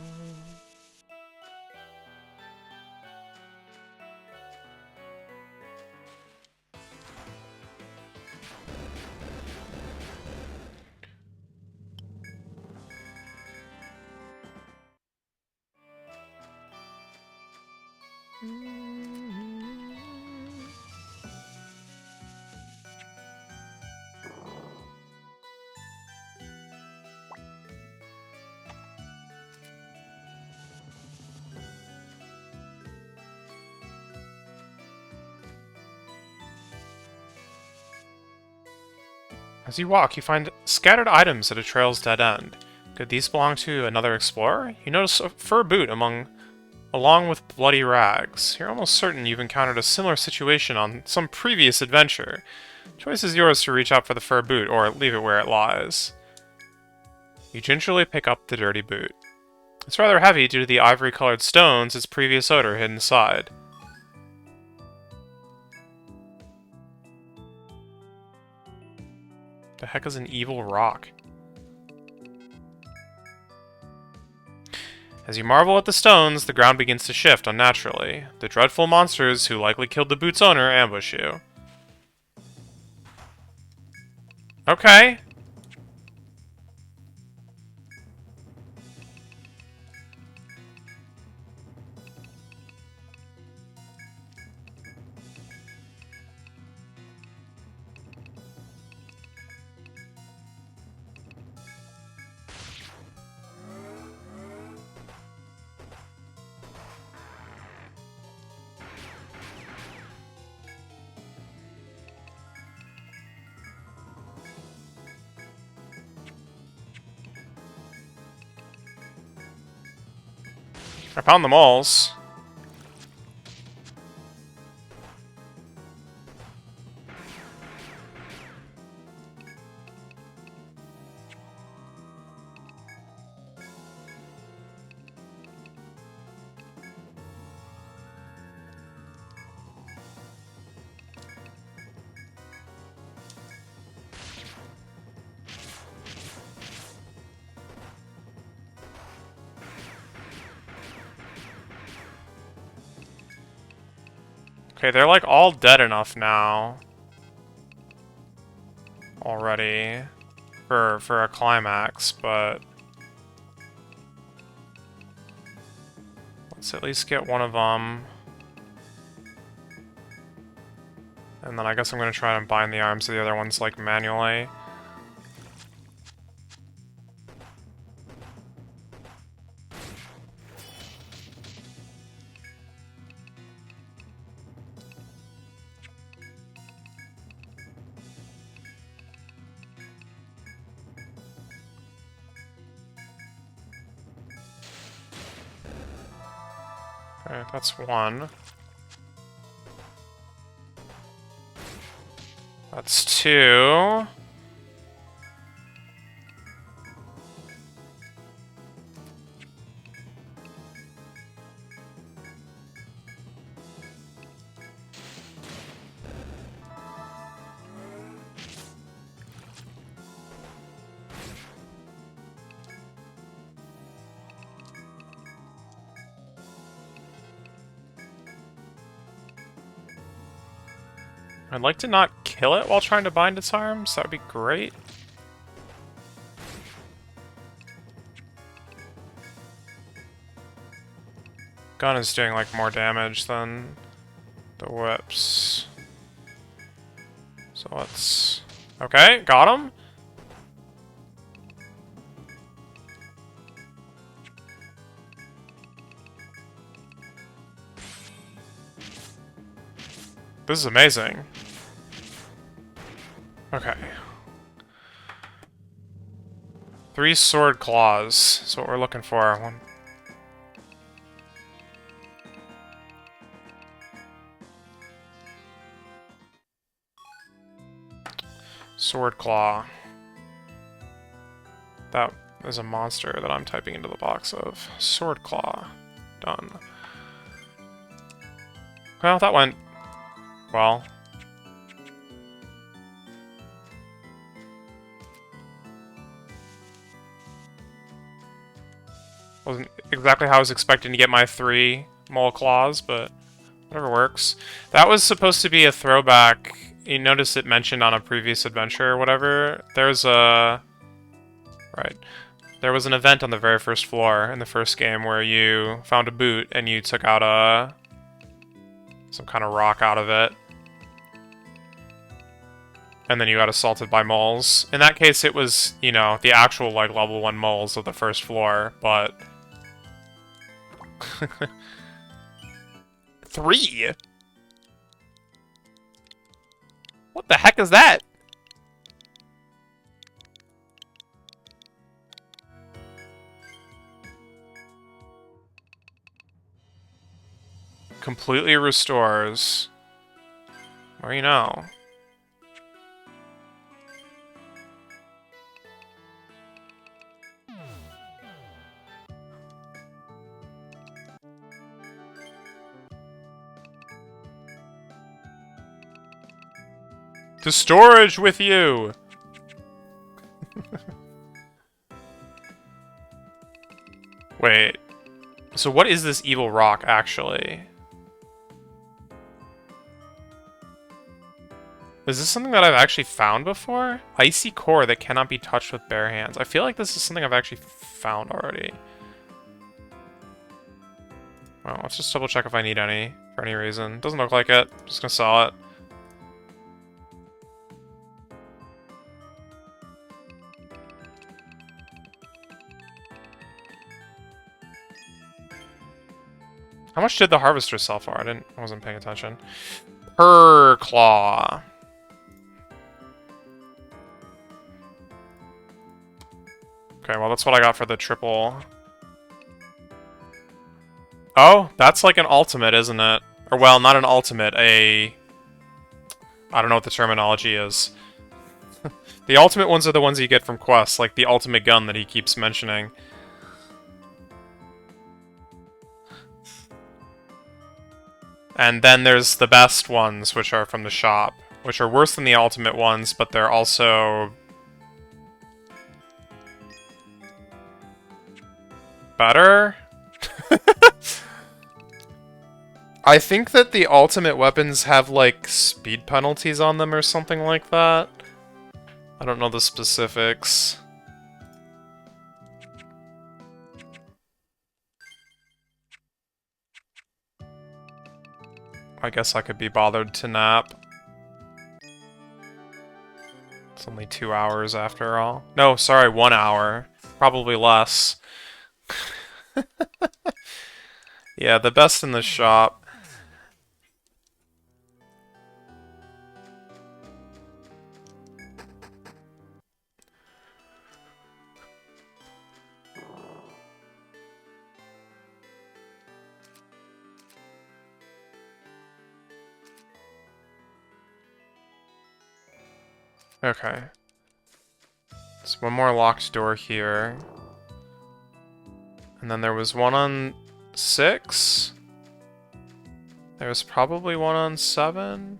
As you walk, you find scattered items at a trail's dead end. Could these belong to another explorer? You notice a fur boot along with bloody rags. You're almost certain you've encountered a similar situation on some previous adventure. Choice is yours to reach out for the fur boot or leave it where it lies. You gingerly pick up the dirty boot. It's rather heavy due to the ivory-colored stones its previous odor hid inside. The heck is an evil rock? As you marvel at the stones, the ground begins to shift unnaturally. The dreadful monsters who likely killed the boot's owner ambush you. Okay. I found the moles. Okay, they're like all dead enough now. Already. For a climax, but... let's at least get one of them. And then I guess I'm gonna try and bind the arms of the other ones, like, manually. Okay, that's one. That's two. I'd like to not kill it while trying to bind its arms. That would be great. Gun is doing, like, more damage than the whips. So let's... okay, got him. This is amazing. Okay. 3 sword claws. That's what we're looking for. One. Sword claw. That is a monster that I'm typing into the box of. Sword claw. Done. Well, that went well. Wasn't exactly how I was expecting to get my 3 mole claws, but whatever works. That was supposed to be a throwback. You notice it mentioned on a previous adventure or whatever. There's a... right. There was an event on the very first floor in the first game where you found a boot and you took out a... some kind of rock out of it. And then you got assaulted by moles. In that case, it was, you know, the actual, like, level 1 moles of the first floor, but... 3? What the heck is that? Completely restores. Well, you know. To storage with you! Wait. So what is this evil rock, actually? Is this something that I've actually found before? Icy core that cannot be touched with bare hands. I feel like this is something I've actually found already. Well, let's just double check if I need any, for any reason. Doesn't look like it. Just gonna sell it. How much did the harvester sell for? I wasn't paying attention. Per claw. Okay, well that's what I got for the triple. Oh, that's like an ultimate, isn't it? Or, well, not an ultimate, a... I don't know what the terminology is. The ultimate ones are the ones you get from quests, like the ultimate gun that he keeps mentioning. And then there's the best ones, which are from the shop, which are worse than the ultimate ones, but they're also... better? I think that the ultimate weapons have, like, speed penalties on them or something like that. I don't know the specifics. I guess I could be bothered to nap. It's only 2 hours after all. No, sorry, 1 hour. Probably less. Yeah, the best in the shop. Okay. There's one more locked door here. And then there was one on 6? There was probably one on 7?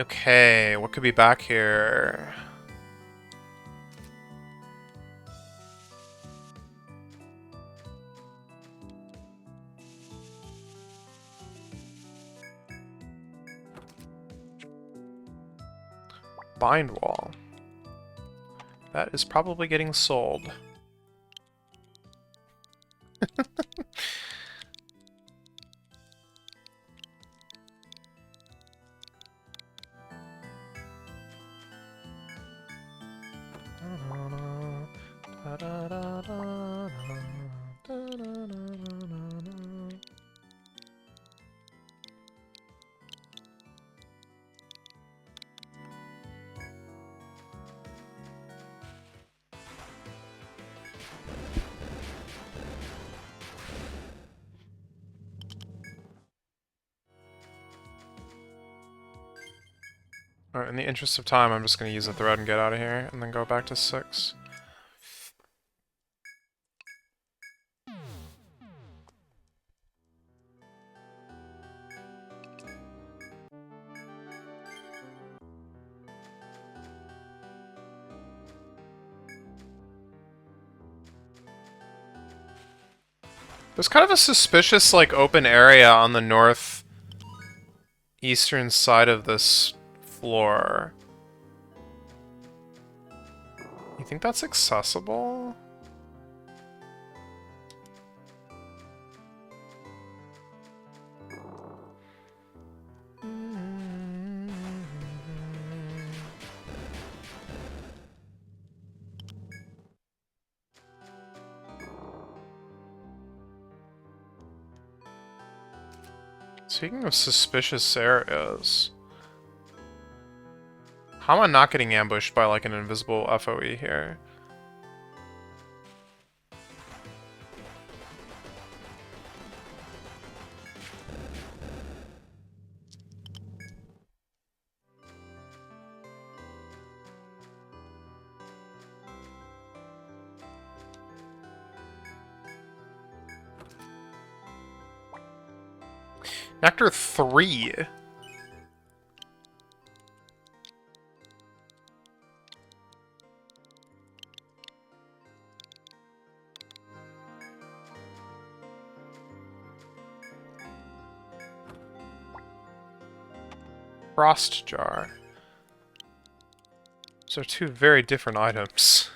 Okay, what could be back here? Bind wall. That is probably getting sold. Alright, in the interest of time, I'm just going to use the thread and get out of here, and then go back to 6. There's kind of a suspicious, like, open area on the northeastern side of this floor. You think that's accessible? Speaking of suspicious areas, how am I not getting ambushed by, like, an invisible FOE here? Nectar 3. frost jar. Those are two very different items.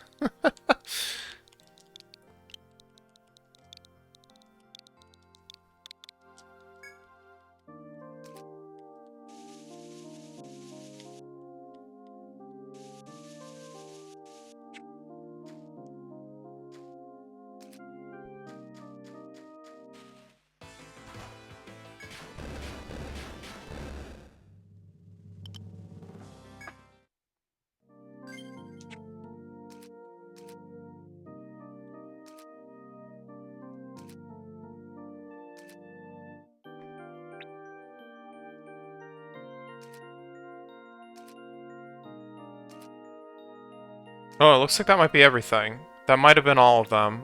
Oh, it looks like that might be everything. That might have been all of them.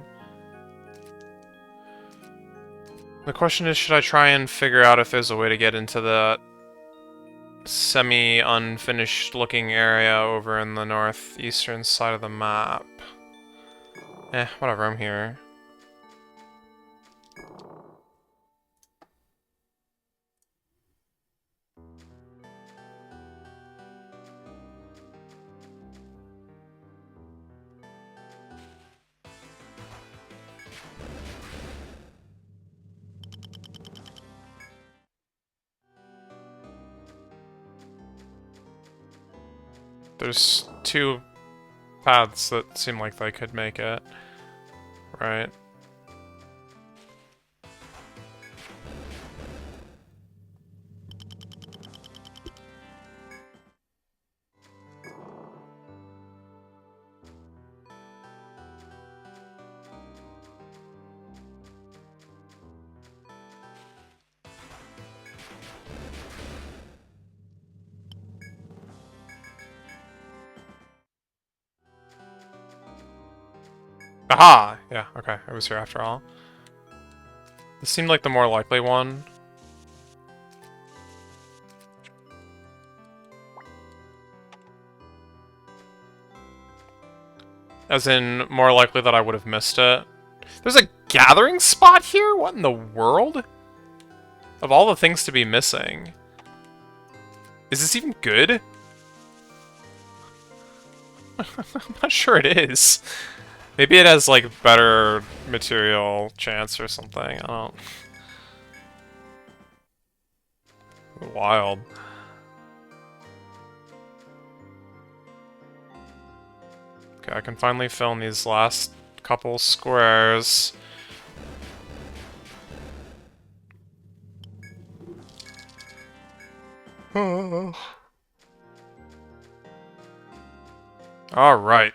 The question is, should I try and figure out if there's a way to get into the semi-unfinished looking area over in the northeastern side of the map? Whatever, I'm here. There's two paths that seem like they could make it, right? Aha! Yeah, okay, I was here after all. This seemed like the more likely one. As in, more likely that I would have missed it. There's a gathering spot here? What in the world? Of all the things to be missing. Is this even good? I'm not sure it is. Maybe it has, like, better material chance or something. I don't... Wild. Okay, I can finally fill in these last couple squares. Alright.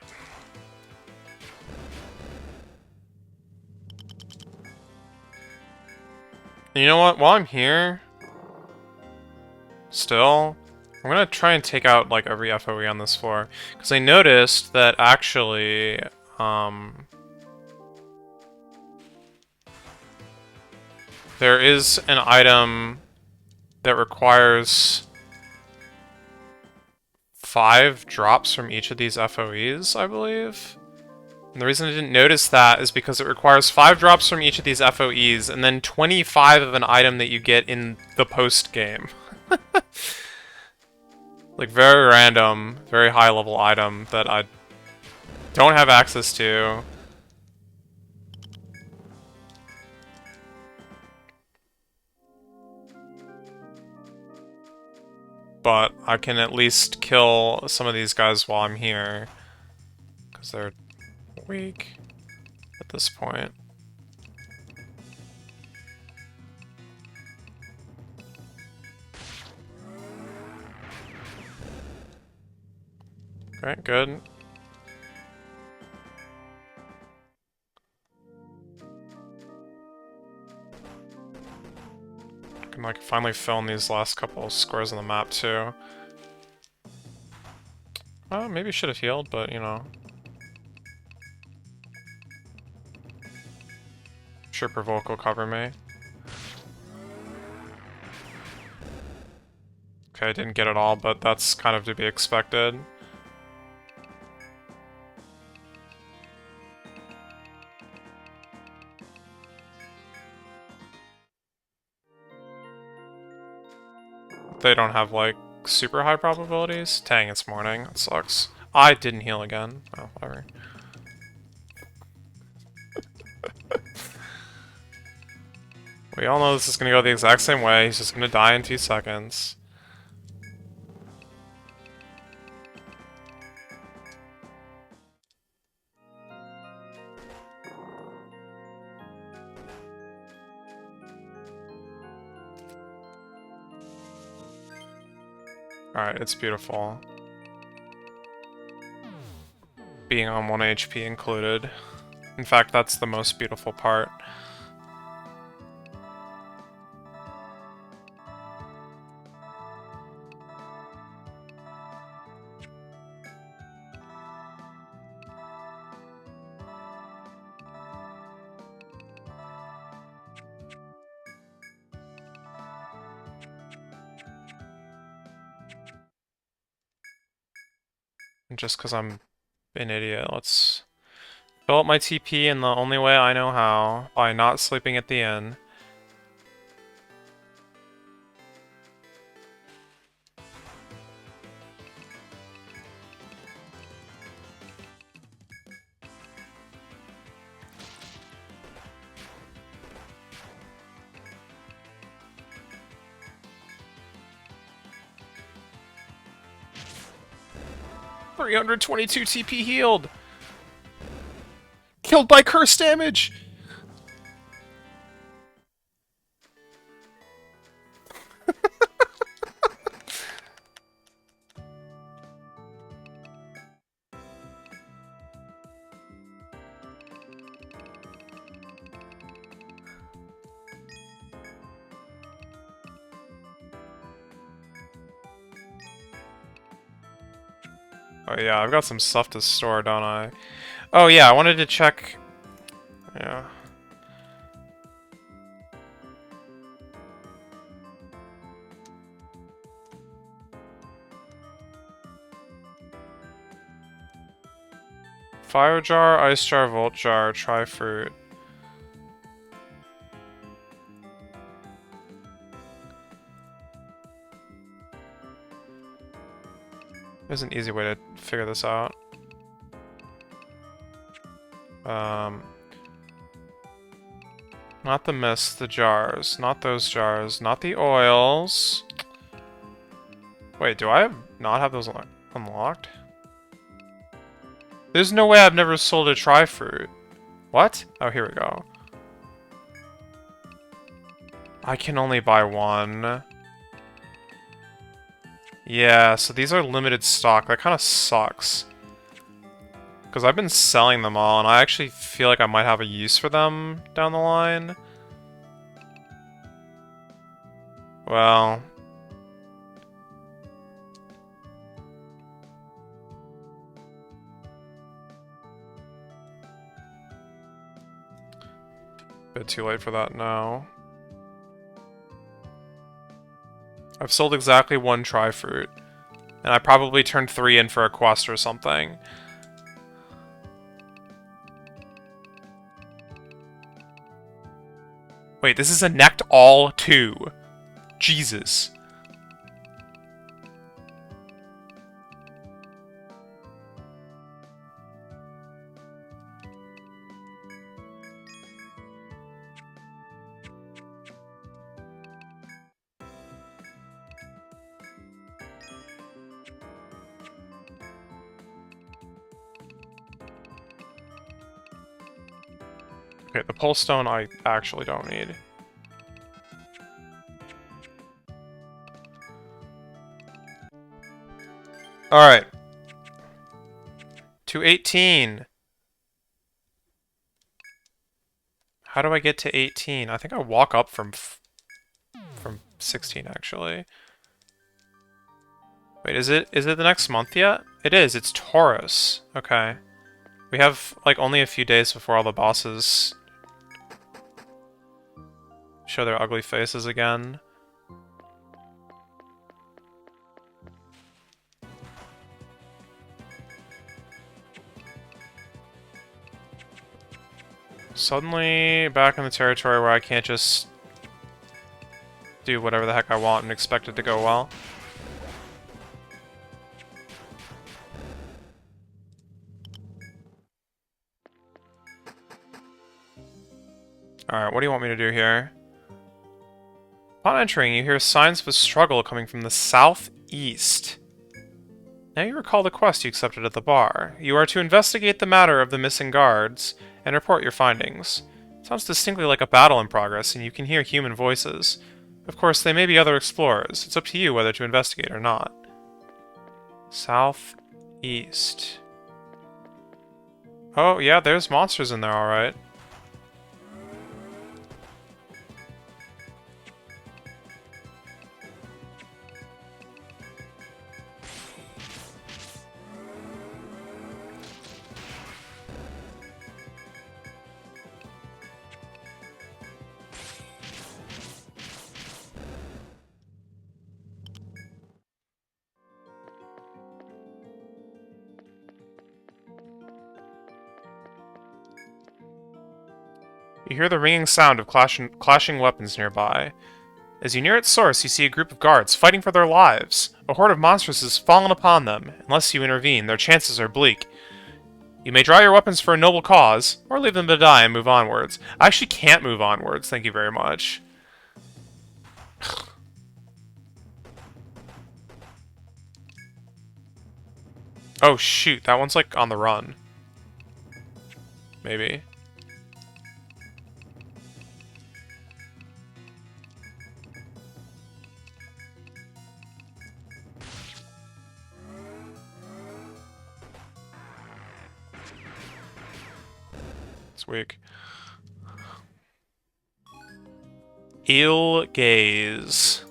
You know what? While I'm here, still, I'm gonna try and take out, like, every FOE on this floor. Because I noticed that, actually, there is an item that requires 5 drops from each of these FOEs, I believe. And the reason I didn't notice that is because it requires 5 drops from each of these FOEs, and then 25 of an item that you get in the post-game. Like, very random, very high-level item that I don't have access to. But I can at least kill some of these guys while I'm here. Because they're weak at this point. Okay, good. I can, like, finally fill in these last couple of squares on the map, too. Well, maybe I should have healed, but, you know. I'm sure Provoke will cover me. Okay, I didn't get it all, but that's kind of to be expected. They don't have, like, super high probabilities. Dang, it's morning. That sucks. I didn't heal again. Oh, whatever. We all know this is gonna go the exact same way. He's just gonna die in 2 seconds. Alright, it's beautiful. Being on 1 HP included. In fact, that's the most beautiful part. And just because I'm an idiot, let's fill up my TP in the only way I know how, by not sleeping at the inn. $322 TP healed! Killed by curse damage! Oh yeah, I've got some stuff to store, don't I? Oh yeah, I wanted to check... Yeah. Fire jar, ice jar, volt jar, try fruit. There's an easy way to figure this out. Not the mist, the jars. Not those jars. Not the oils. Wait, do I not have those unlocked? There's no way I've never sold a tri-fruit. What? Oh, here we go. I can only buy one. Yeah, so these are limited stock. That kind of sucks. Because I've been selling them all, and I actually feel like I might have a use for them down the line. Well... Bit too late for that now. I've sold exactly one tri-fruit. And I probably turned 3 in for a quest or something. Wait, this is a necked all too. Jesus. Okay, the pole stone I actually don't need. Alright. To 18. How do I get to 18? I think I walk up from 16 actually. Wait, is it the next month yet? It is, it's Taurus. Okay. We have like only a few days before all the bosses show their ugly faces again. Suddenly back in the territory where I can't just do whatever the heck I want and expect it to go well. Alright, what do you want me to do here? Upon entering, you hear signs of a struggle coming from the southeast. Now you recall the quest you accepted at the bar. You are to investigate the matter of the missing guards and report your findings. It sounds distinctly like a battle in progress, and you can hear human voices. Of course, they may be other explorers. It's up to you whether to investigate or not. Southeast. Oh, yeah, there's monsters in there, alright. You hear the ringing sound of clashing weapons nearby. As you near its source, you see a group of guards fighting for their lives. A horde of monsters has fallen upon them. Unless you intervene, their chances are bleak. You may draw your weapons for a noble cause, or leave them to die and move onwards. I actually can't move onwards, thank you very much. Oh shoot, that one's like on the run. Maybe. It's weak. Eel gaze.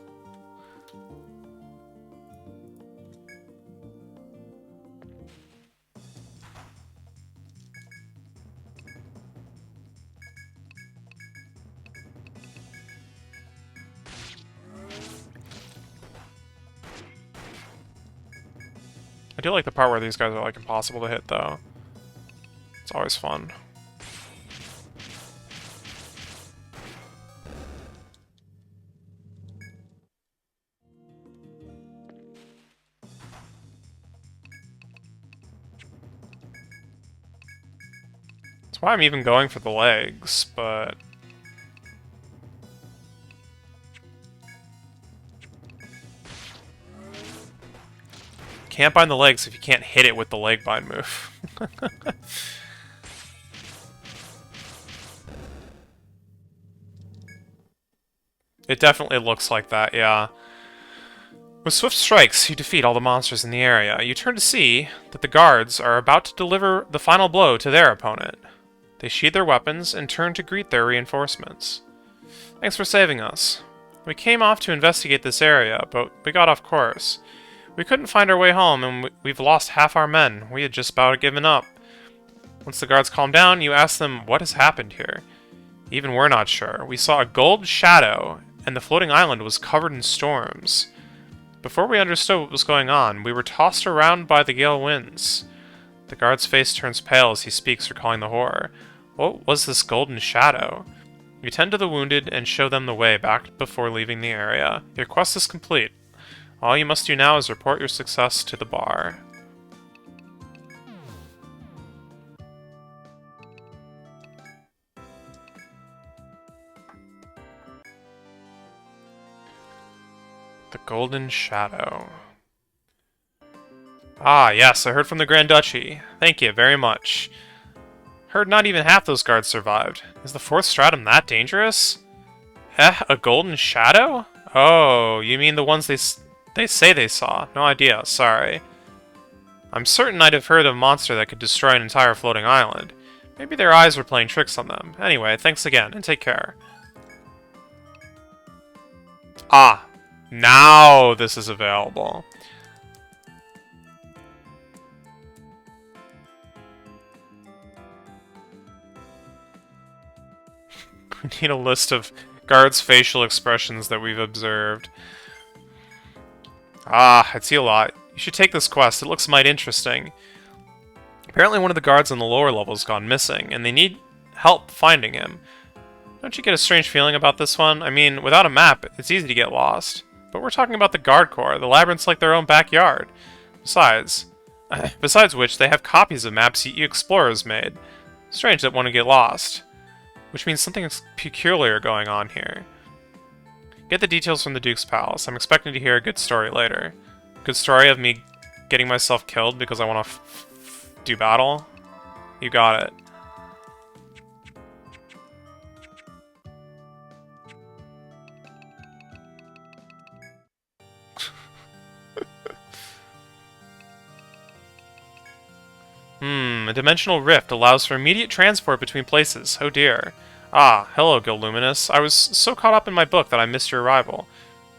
I do like the part where these guys are like impossible to hit though. It's always fun. That's why I'm even going for the legs, but... Can't bind the legs if you can't hit it with the leg bind move. It definitely looks like that, yeah. With swift strikes, you defeat all the monsters in the area. You turn to see that the guards are about to deliver the final blow to their opponent. They sheathe their weapons and turn to greet their reinforcements. Thanks for saving us. We came off to investigate this area, but we got off course. We couldn't find our way home, and we've lost half our men. We had just about given up. Once the guards calmed down, you asked them what has happened here. Even we're not sure. We saw a gold shadow, and the floating island was covered in storms. Before we understood what was going on, we were tossed around by the gale winds. The guard's face turns pale as he speaks, recalling the horror. What was this golden shadow? You tend to the wounded and show them the way back before leaving the area. Your quest is complete. All you must do now is report your success to the bar. The Golden Shadow. Ah, yes, I heard from the Grand Duchy. Thank you very much. Heard not even half those guards survived. Is the fourth stratum that dangerous? A Golden Shadow? Oh, you mean the ones they say they saw. No idea, sorry. I'm certain I'd have heard of a monster that could destroy an entire floating island. Maybe their eyes were playing tricks on them. Anyway, thanks again, and take care. Ah, now this is available. We need a list of guards' facial expressions that we've observed. Ah, I see a lot. You should take this quest, it looks mighty interesting. Apparently one of the guards on the lower level has gone missing, and they need help finding him. Don't you get a strange feeling about this one? I mean, without a map, it's easy to get lost. But we're talking about the guard corps. The labyrinth's like their own backyard. Besides which, they have copies of maps you explorers made. Strange that one would get lost. which means something's peculiar going on here. Get the details from the Duke's palace. I'm expecting to hear a good story later. Good story of me getting myself killed because I want to do battle? You got it. A dimensional rift allows for immediate transport between places. Oh dear. Ah, hello, Gilluminous. I was so caught up in my book that I missed your arrival.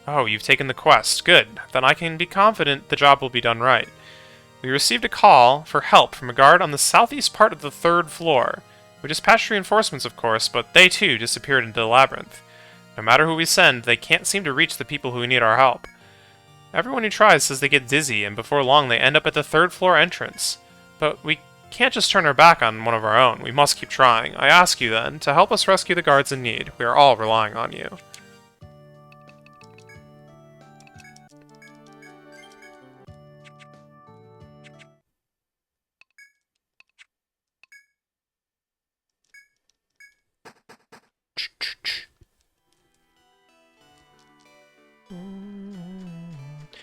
Oh, you've taken the quest. Good. Then I can be confident the job will be done right. We received a call for help from a guard on the southeast part of the 3rd floor. We dispatched reinforcements, of course, but they too disappeared into the labyrinth. No matter who we send, they can't seem to reach the people who need our help. Everyone who tries says they get dizzy, and before long they end up at the 3rd floor entrance. But we can't just turn our back on one of our own. We must keep trying. I ask you, then, to help us rescue the guards in need. We are all relying on you.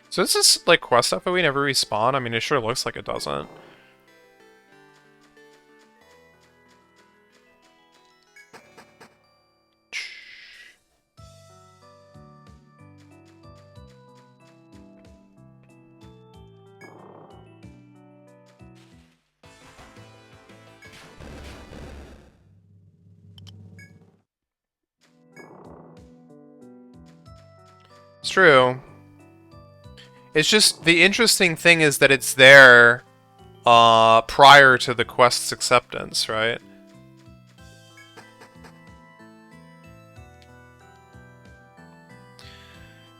So this is like quest stuff that we never respawn? I mean, it sure looks like it doesn't. It's true. It's just, the interesting thing is that it's there prior to the quest's acceptance, right?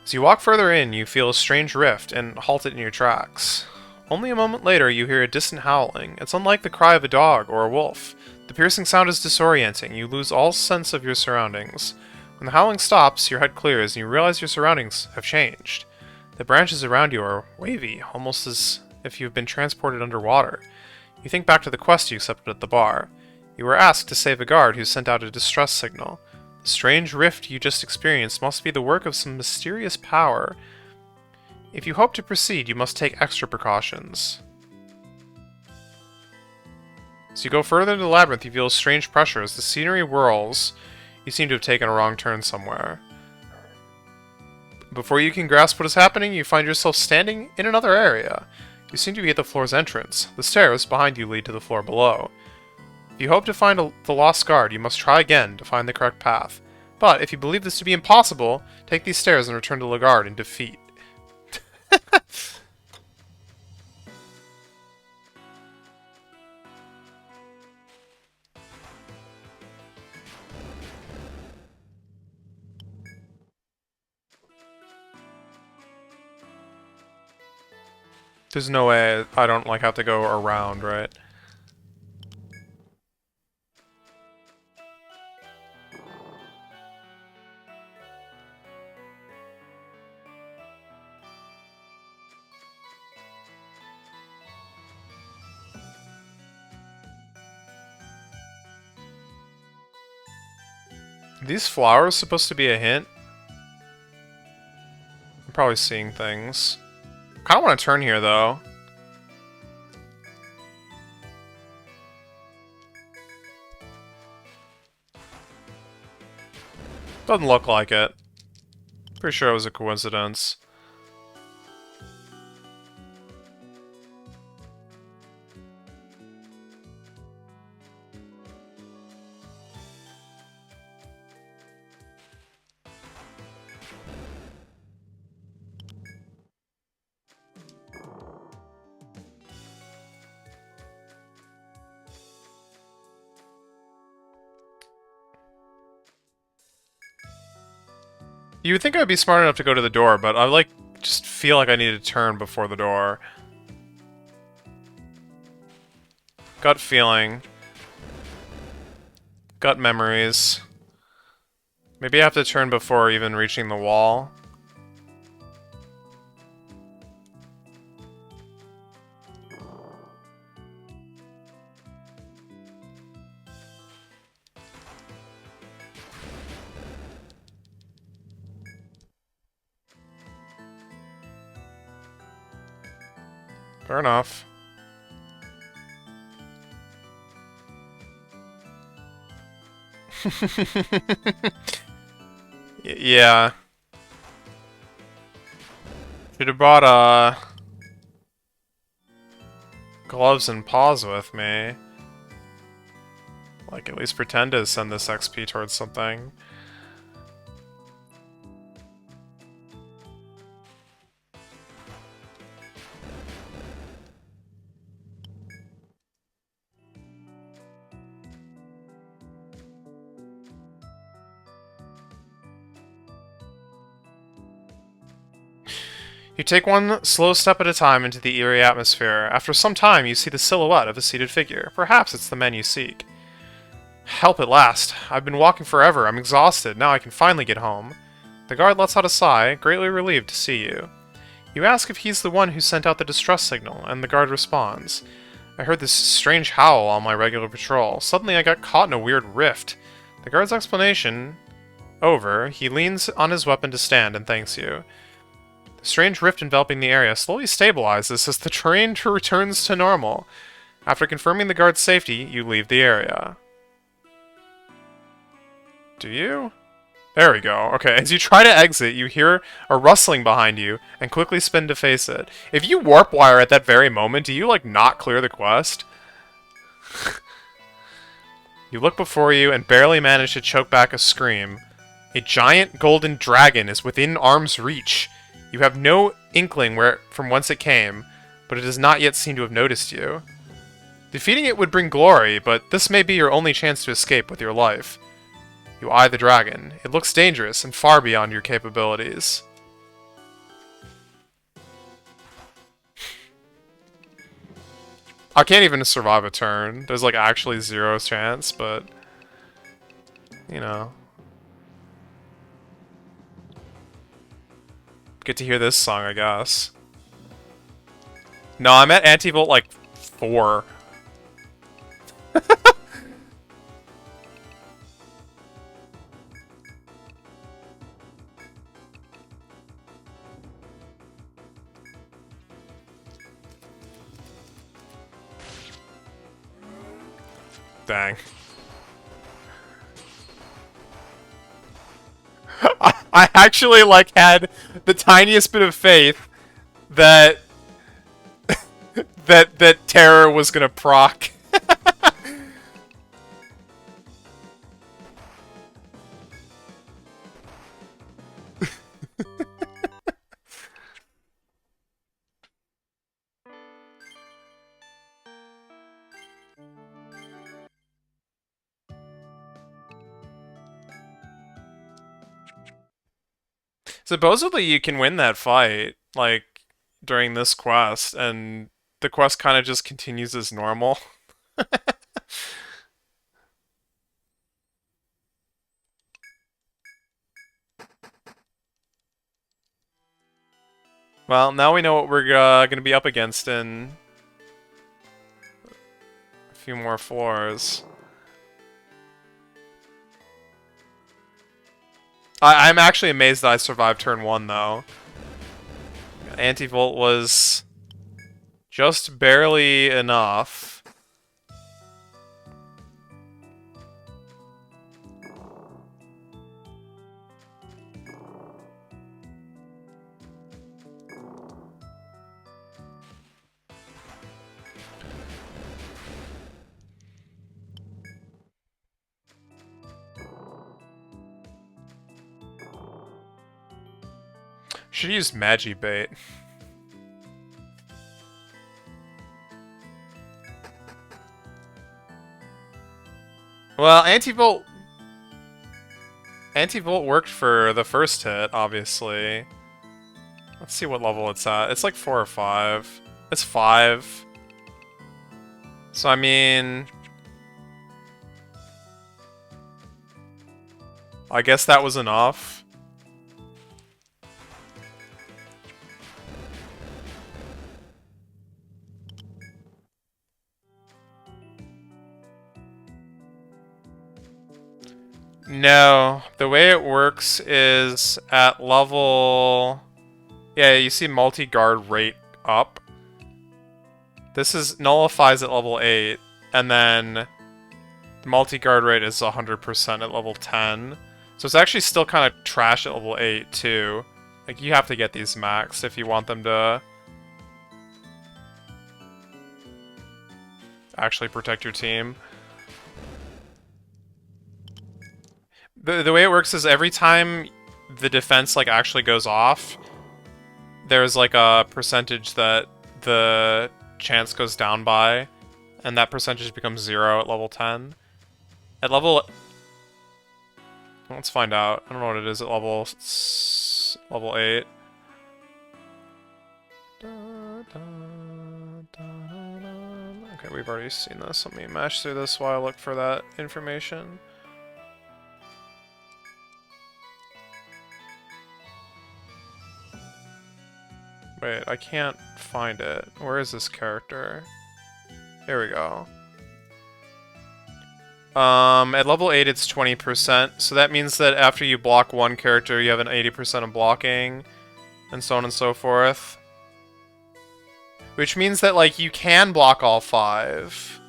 As you walk further in, you feel a strange rift and halt it in your tracks. Only a moment later, you hear a distant howling. It's unlike the cry of a dog or a wolf. The piercing sound is disorienting. You lose all sense of your surroundings. When the howling stops, your head clears and you realize your surroundings have changed. The branches around you are wavy, almost as if you have been transported underwater. You think back to the quest you accepted at the bar. You were asked to save a guard who sent out a distress signal. The strange rift you just experienced must be the work of some mysterious power. If you hope to proceed, you must take extra precautions. As you go further into the labyrinth, you feel a strange pressure as the scenery whirls. You seem to have taken a wrong turn somewhere. Before you can grasp what is happening, you find yourself standing in another area. You seem to be at the floor's entrance. The stairs behind you lead to the floor below. If you hope to find the lost guard, you must try again to find the correct path. But if you believe this to be impossible, take these stairs and return to the guard in defeat. There's no way I don't like have to go around, right? Are these flowers supposed to be a hint? I'm probably seeing things. I kinda wanna turn here though. Doesn't look like it. Pretty sure it was a coincidence. You would think I'd be smart enough to go to the door, but I just feel like I need to turn before the door. Gut feeling. Gut memories. Maybe I have to turn before even reaching the wall. Fair enough. Yeah. Should have brought, gloves and paws with me. Like, at least pretend to send this XP towards something. You take one slow step at a time into the eerie atmosphere. After some time, you see the silhouette of a seated figure. Perhaps it's the man you seek. Help at last. I've been walking forever. I'm exhausted. Now I can finally get home. The guard lets out a sigh, greatly relieved to see you. You ask if he's the one who sent out the distress signal, and the guard responds. I heard this strange howl on my regular patrol. Suddenly I got caught in a weird rift. The guard's explanation over, he leans on his weapon to stand and thanks you. The strange rift enveloping the area slowly stabilizes as the terrain returns to normal. After confirming the guard's safety, you leave the area. Do you? There we go. Okay, as you try to exit, you hear a rustling behind you and quickly spin to face it. If you warp wire at that very moment, do you, like, not clear the quest? You look before you and barely manage to choke back a scream. A giant golden dragon is within arm's reach. You have no inkling from whence it came, but it does not yet seem to have noticed you. Defeating it would bring glory, but this may be your only chance to escape with your life. You eye the dragon. It looks dangerous and far beyond your capabilities. I can't even survive a turn. There's like actually 0 chance, but you know. Get to hear this song, I guess. No, I'm at Anti-Volt like 4. Dang. I actually, like, had the tiniest bit of faith that that Terror was gonna proc. Supposedly you can win that fight, like, during this quest, and the quest kind of just continues as normal. Well, now we know what we're gonna be up against in a few more floors. I'm actually amazed that I survived turn 1, though. Anti-Volt was just barely enough. Should use Magi Bait. Well, Anti-Volt worked for the first hit, obviously. Let's see what level it's at. It's like 4 or 5. It's 5. So, I mean... I guess that was enough. No, the way it works is at level... Yeah, you see multi-guard rate up. This is nullifies at level 8, and then multi-guard rate is 100% at level 10. So it's actually still kind of trash at level 8, too. Like, you have to get these maxed if you want them to actually protect your team. The way it works is every time the defense, like, actually goes off, there's, like, a percentage that the chance goes down by, and that percentage becomes 0 at level 10. At level... Let's find out. I don't know what it is at level 8. Okay, we've already seen this. Let me mash through this while I look for that information. Wait, I can't find it. Where is this character? There we go. At level 8 it's 20%, so that means that after you block one character, you have an 80% of blocking, and so on and so forth. Which means that, like, you can block all 5,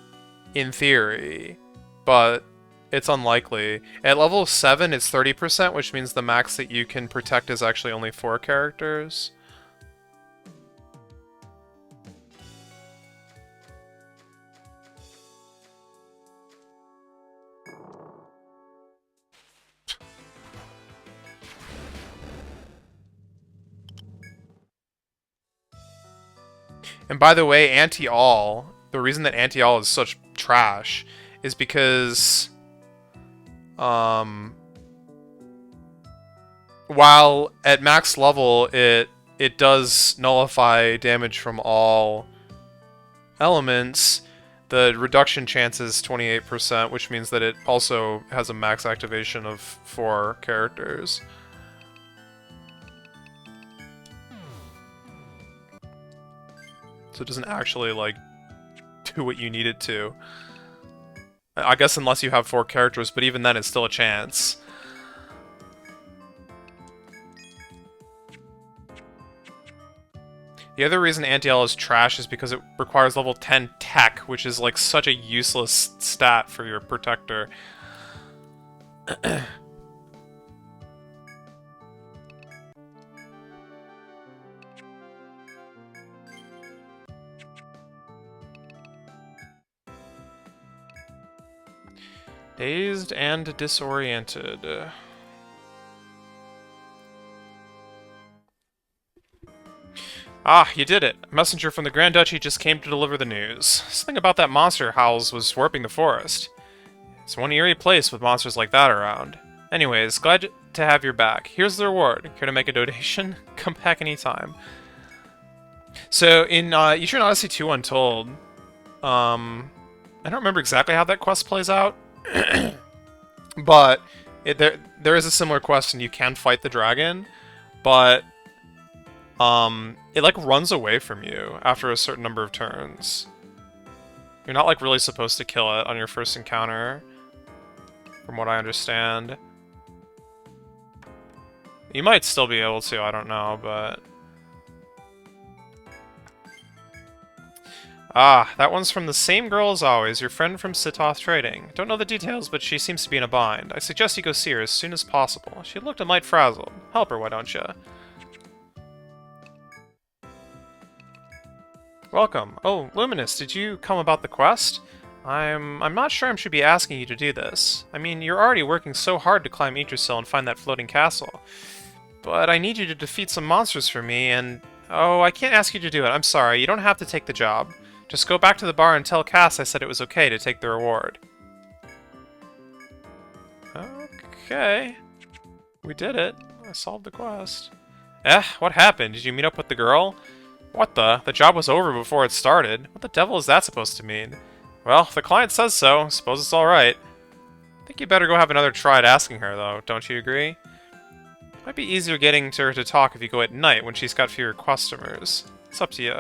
in theory, but it's unlikely. At level 7 it's 30%, which means the max that you can protect is actually only 4 characters. And by the way, anti-all, the reason that anti-all is such trash is because, while at max level it does nullify damage from all elements, the reduction chance is 28%, which means that it also has a max activation of 4 characters. So it doesn't actually, like, do what you need it to. I guess unless you have 4 characters, but even then it's still a chance. The other reason anti-L is trash is because it requires level 10 tech, which is, like, such a useless stat for your protector. Dazed and disoriented. Ah, you did it. A messenger from the Grand Duchy just came to deliver the news. Something about that monster howls was warping the forest. It's one eerie place with monsters like that around. Anyways, glad to have your back. Here's the reward. Care to make a donation? Come back anytime. So, in Etrian Odyssey 2 Untold, I don't remember exactly how that quest plays out, but there is a similar quest and you can fight the dragon, but it, like, runs away from you after a certain number of turns. You're not, like, really supposed to kill it on your first encounter, from what I understand. You might still be able to, I don't know, but... Ah, that one's from the same girl as always, your friend from Sitoth Trading. Don't know the details, but she seems to be in a bind. I suggest you go see her as soon as possible. She looked a mite frazzled. Help her, why don't you? Welcome. Oh, Luminous, did you come about the quest? I'm not sure I should be asking you to do this. I mean, you're already working so hard to climb Yggdrasil and find that floating castle. But I need you to defeat some monsters for me, and... Oh, I can't ask you to do it. I'm sorry. You don't have to take the job. Just go back to the bar and tell Cass I said it was okay to take the reward. Okay. We did it. I solved the quest. What happened? Did you meet up with the girl? What the? The job was over before it started. What the devil is that supposed to mean? Well, if the client says so, suppose it's alright. I think you better go have another try at asking her, though. Don't you agree? Might be easier getting to her to talk if you go at night when she's got fewer customers. It's up to you.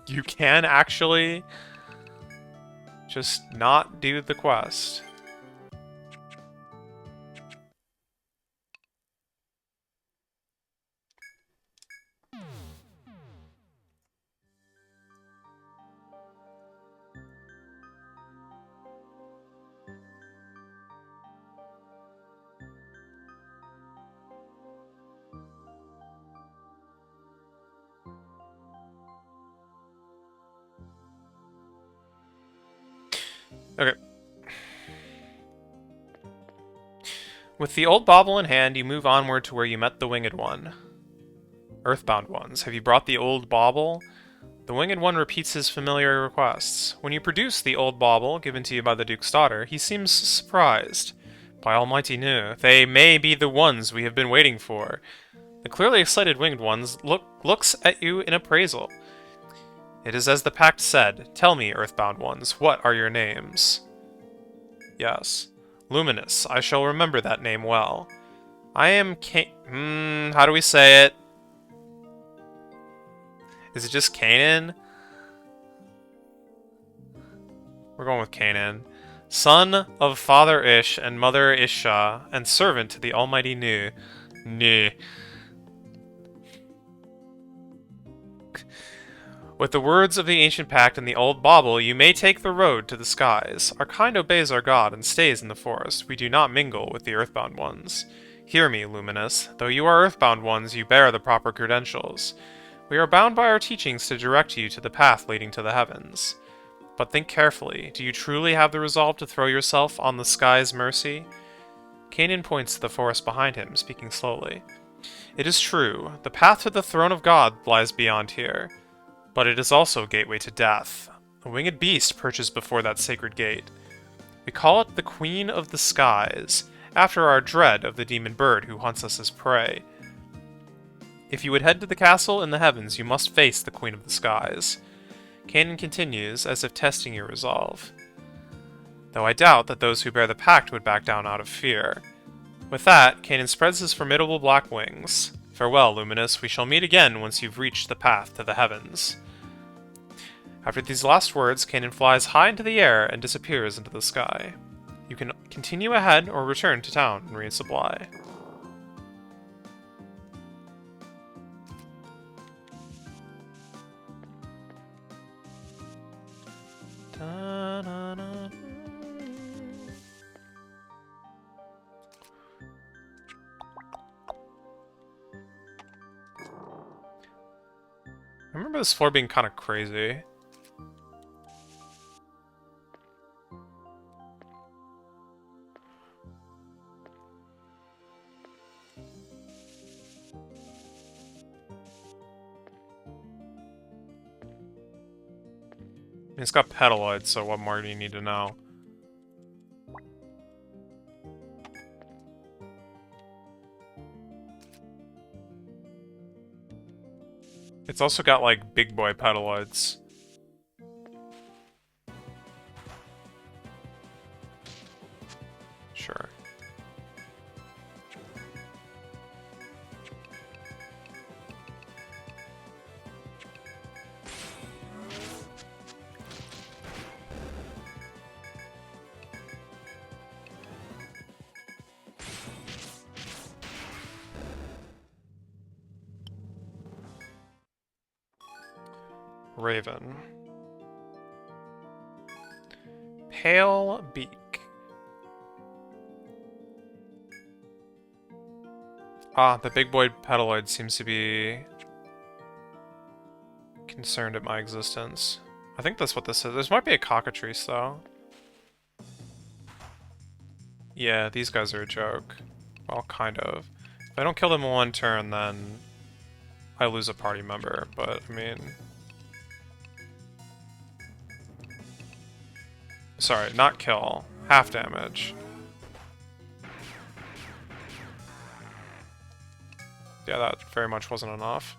You can actually just not do the quest. Okay. With the old bauble in hand, you move onward to where you met the winged one. Earthbound ones, have you brought the old bauble? The winged one repeats his familiar requests. When you produce the old bauble given to you by the Duke's daughter, he seems surprised. By Almighty Nu, they may be the ones we have been waiting for. The clearly excited winged ones looks at you in appraisal. It is as the pact said. Tell me, earthbound ones, what are your names? Yes. Luminous, I shall remember that name well. I am how do we say it? Is it just Canaan? We're going with Canaan. Son of Father Ish and Mother Isha, and servant to the Almighty Nu. Nu. With the words of the ancient pact and the old bauble, you may take the road to the skies. Our kind obeys our god and stays in the forest. We do not mingle with the earthbound ones. Hear me, Luminous. Though you are earthbound ones, you bear the proper credentials. We are bound by our teachings to direct you to the path leading to the heavens. But think carefully. Do you truly have the resolve to throw yourself on the sky's mercy? Canaan points to the forest behind him, speaking slowly. It is true. The path to the throne of God lies beyond here. But it is also a gateway to death. A winged beast perches before that sacred gate. We call it the Queen of the Skies, after our dread of the demon bird who hunts us as prey. If you would head to the castle in the heavens, you must face the Queen of the Skies. Canaan continues, as if testing your resolve. Though I doubt that those who bear the pact would back down out of fear. With that, Canaan spreads his formidable black wings. Farewell, Luminous, we shall meet again once you've reached the path to the heavens. After these last words, Canaan flies high into the air and disappears into the sky. You can continue ahead or return to town and resupply. I remember this floor being kind of crazy. It's got petaloids, so what more do you need to know? It's also got, like, big boy petaloids. Sure. Raven. Pale beak. Ah, the big boy petaloid seems to be concerned at my existence. I think that's what this is. This might be a cockatrice, though. Yeah, these guys are a joke. Well, kind of. If I don't kill them in one turn, then I lose a party member, but, I mean... Sorry, not kill. Half damage. Yeah, that very much wasn't enough.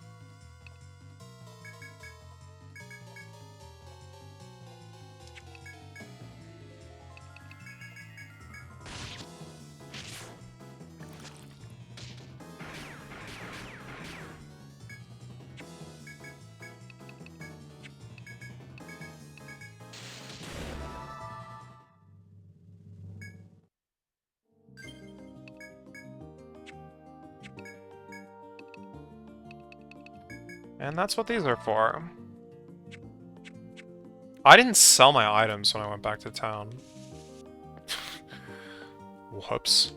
And that's what these are for. I didn't sell my items when I went back to town. Whoops.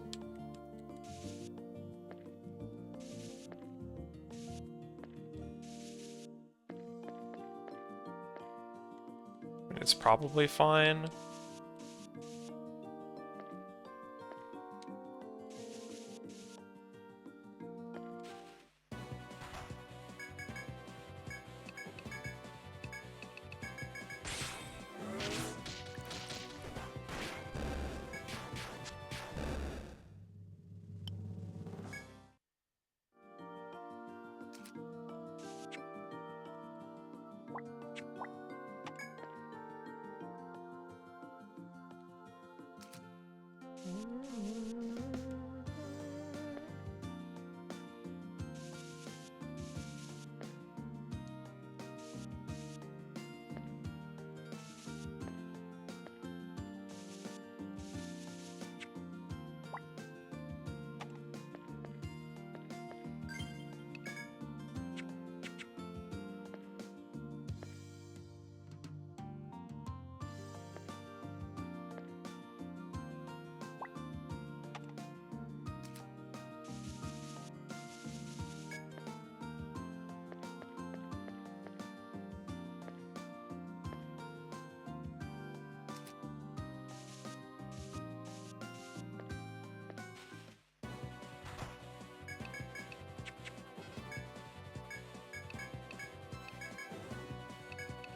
It's probably fine.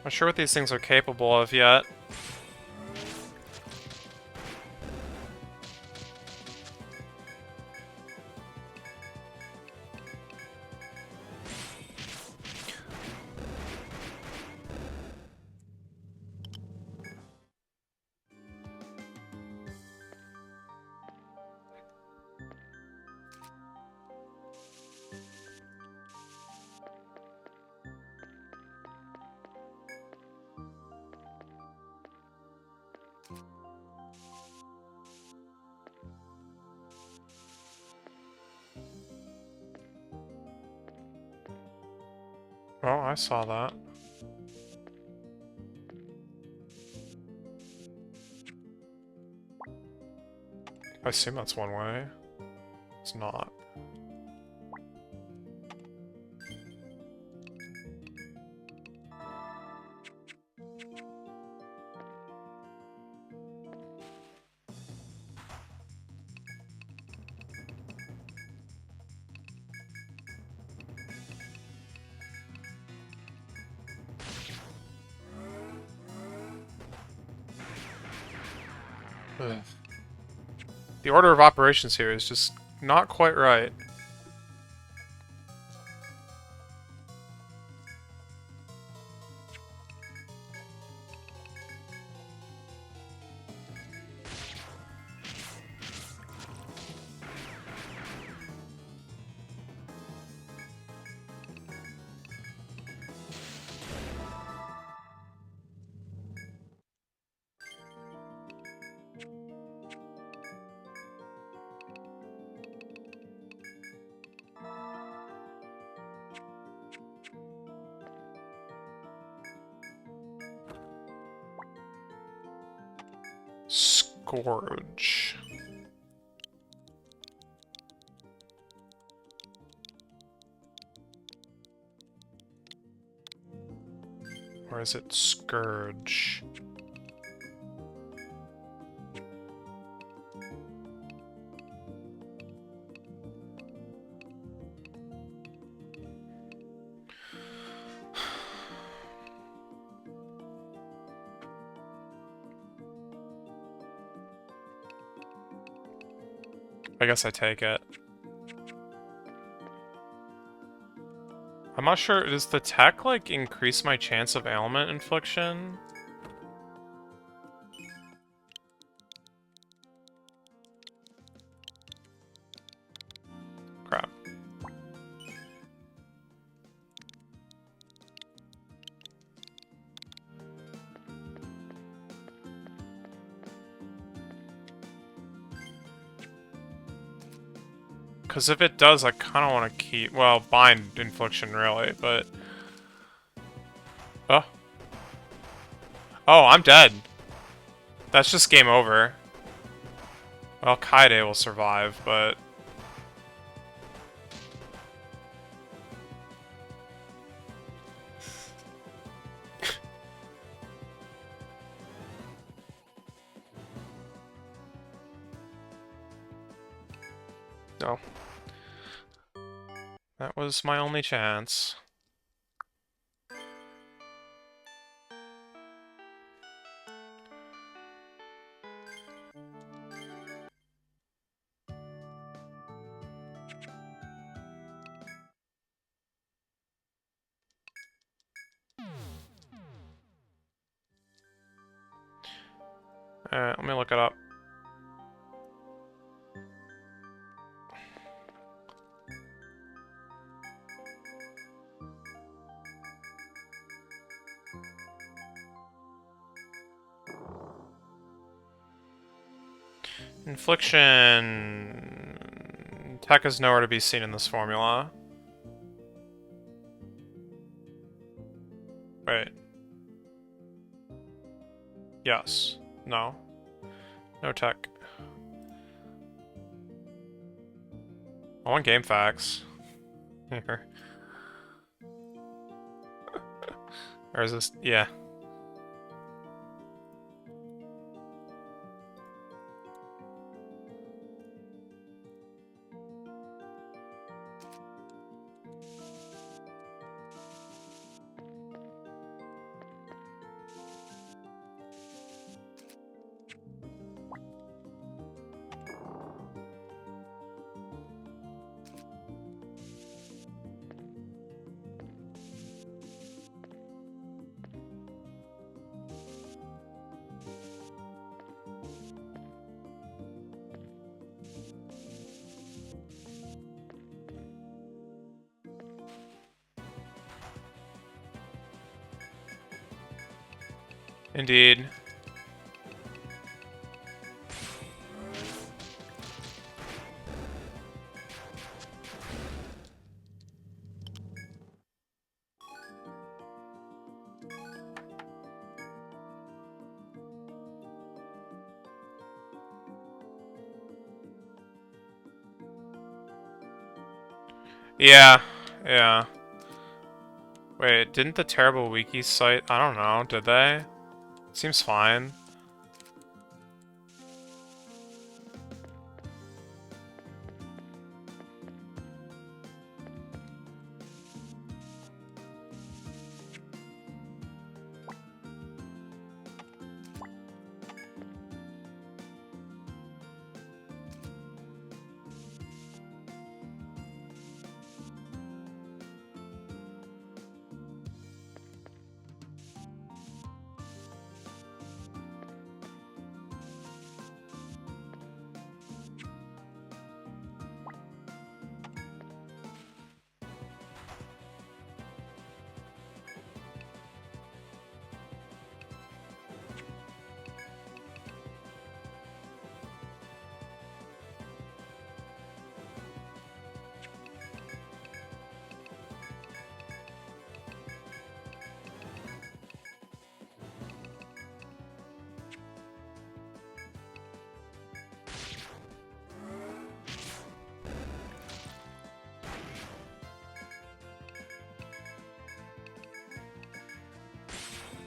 Not sure what these things are capable of yet. Oh, I saw that. I assume that's one way. It's not. Ugh. The order of operations here is just not quite right. Scourge. Or is it Scourge? I guess I take it. I'm not sure, does the tech, like, increase my chance of ailment infliction? Crap. Because if it does, I kind of want to keep... Well, bind infliction, really, but... Oh. Oh, I'm dead. That's just game over. Well, Kaide will survive, but... No. That was my only chance. Let me look it up. Infliction... Tech is nowhere to be seen in this formula. Wait. Yes. No. No tech. I want game facts. Here. Or is this... Yeah. Indeed. Yeah, yeah. Wait, didn't the Terrible Wiki site... I don't know, did they? Seems fine.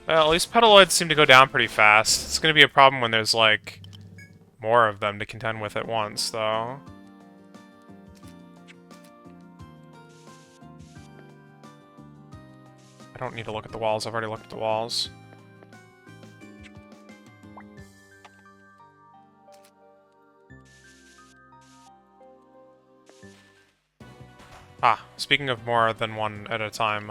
Well, at least Petaloids seem to go down pretty fast. It's gonna be a problem when there's, like, more of them to contend with at once, though. I don't need to look at the walls, I've already looked at the walls. Ah, speaking of more than one at a time,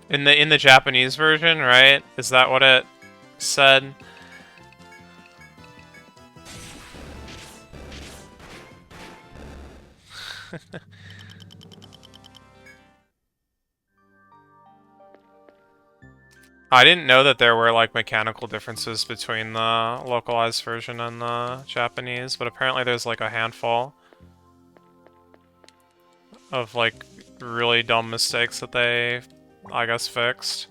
in the Japanese version, right? Is that what it said? I didn't know that there were, like, mechanical differences between the localized version and the Japanese, but apparently there's, like, a handful of, like, really dumb mistakes that they, I guess, fixed.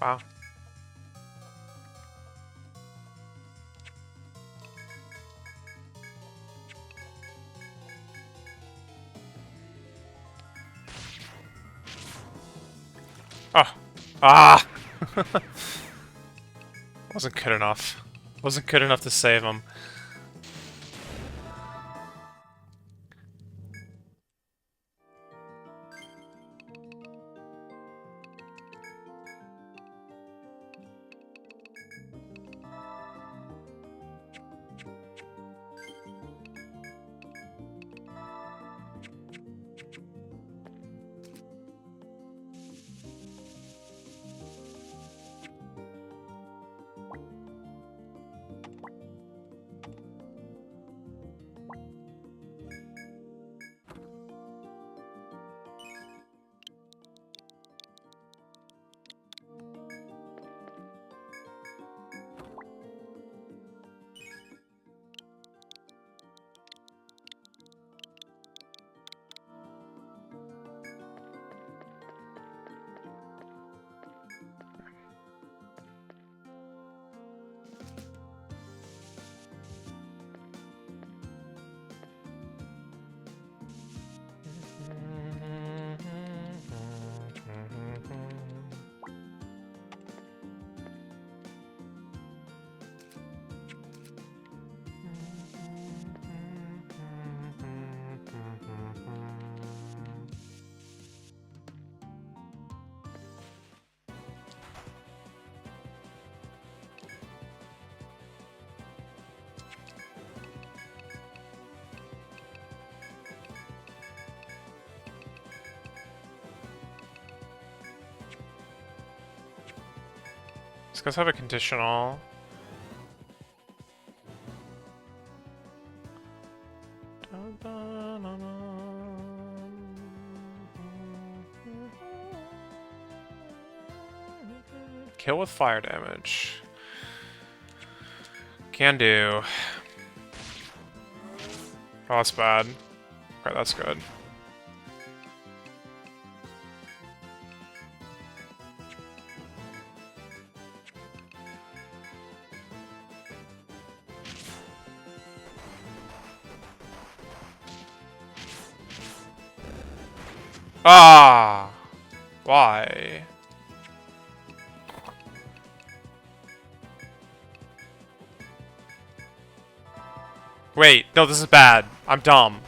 Wow. Oh. Ah! Wasn't good enough. Wasn't good enough to save him. These guys have a conditional. Kill with fire damage. Can do. Oh, that's bad. Okay, that's good. Ah! Why? Wait, no, this is bad. I'm dumb.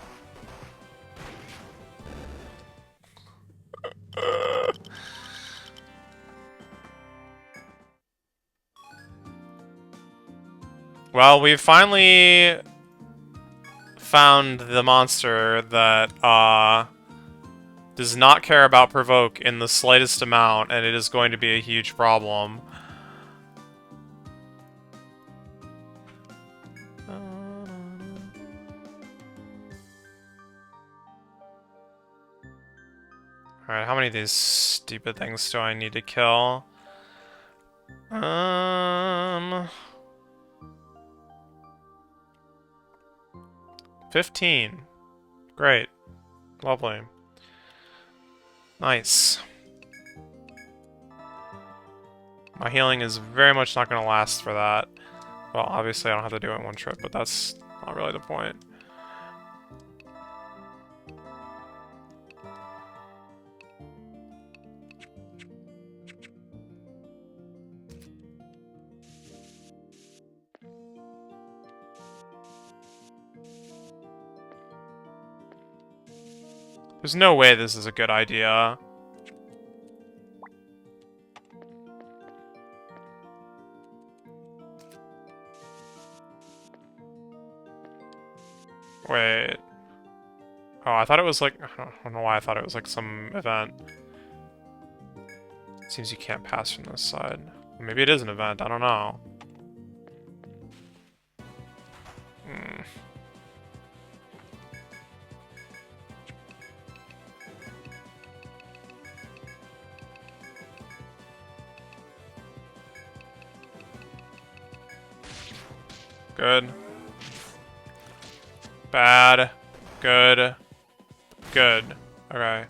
Well, we've finally found the monster that, does not care about provoke in the slightest amount, and it is going to be a huge problem. Alright, how many of these stupid things do I need to kill? 15. Great. Lovely. Nice. My healing is very much not going to last for that. Well, obviously I don't have to do it in one trip, but that's not really the point. There's no way this is a good idea. Wait. Oh, I thought it was like... I don't know why I thought it was like some event. Seems you can't pass from this side. Maybe it is an event, I don't know. Good. Bad. Good. Good. Okay.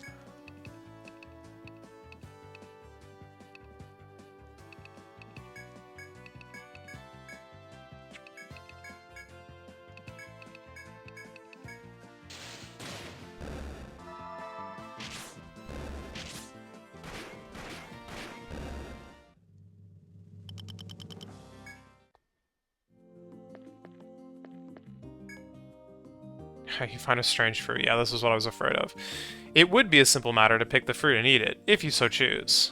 You find a strange fruit. Yeah, this is what I was afraid of. It would be a simple matter to pick the fruit and eat it, if you so choose.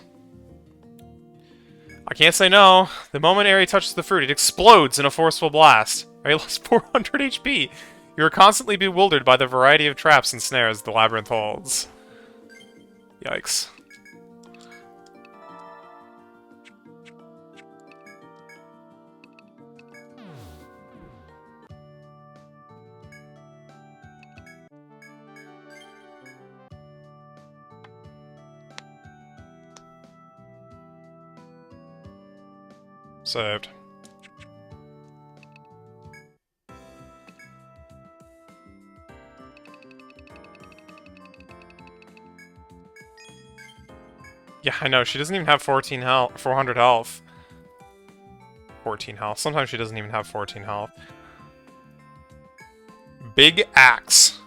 I can't say no. The moment Aerie touches the fruit, it explodes in a forceful blast. Aerie lost 400 HP. You are constantly bewildered by the variety of traps and snares the labyrinth holds. Yikes. Saved. Yeah, I know, she doesn't even have 14 health, 400 health. 14 health. Sometimes she doesn't even have 14 health. Big axe.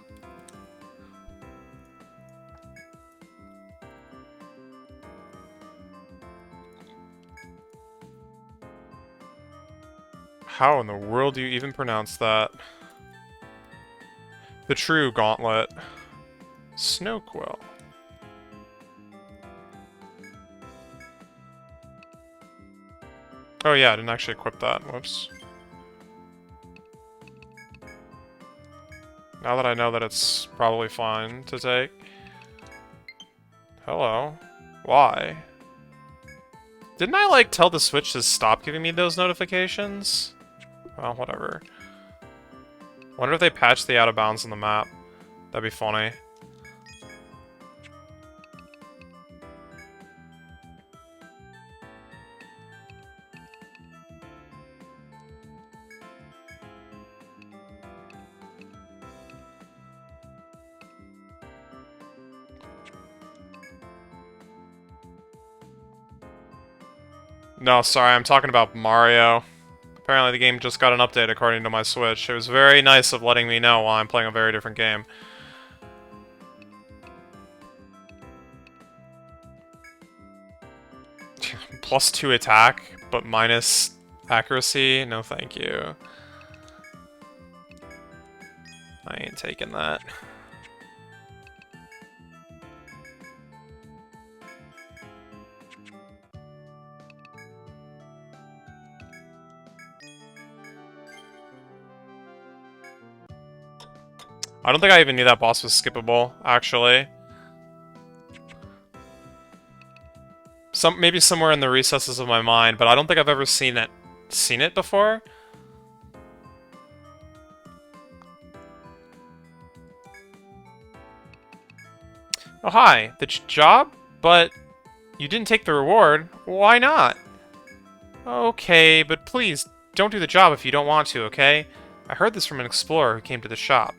How in the world do you even pronounce that? The true gauntlet. Snowquill. Oh yeah, I didn't actually equip that. Whoops. Now that I know that it's probably fine to take. Hello. Why? Didn't I, like, tell the Switch to stop giving me those notifications? Well, whatever. Wonder if they patched the out of bounds on the map. That'd be funny. No, sorry, I'm talking about Mario. Apparently the game just got an update according to my Switch. It was very nice of letting me know while I'm playing a very different game. +2 attack, but minus accuracy? No thank you. I ain't taking that. I don't think I even knew that boss was skippable, actually. Maybe somewhere in the recesses of my mind, but I don't think I've ever seen it before. Oh hi, the job? But you didn't take the reward. Why not? Okay, but please, don't do the job if you don't want to, okay? I heard this from an explorer who came to the shop.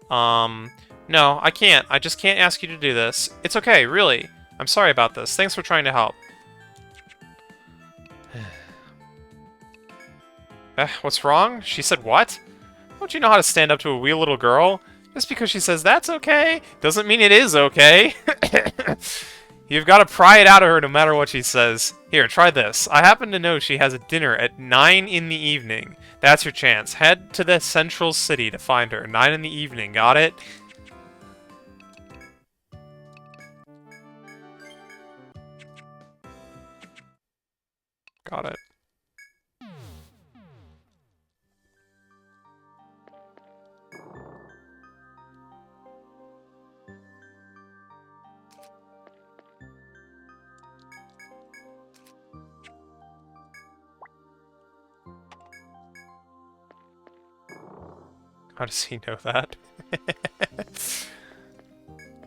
No, I can't. I just can't ask you to do this. It's okay, really. I'm sorry about this. Thanks for trying to help. What's wrong? She said what? Don't you know how to stand up to a wee little girl? Just because she says that's okay, doesn't mean it is okay. You've got to pry it out of her no matter what she says. Here, try this. I happen to know she has a dinner at 9 in the evening. That's your chance. Head to the central city to find her. 9 in the evening, got it? Got it. How does he know that?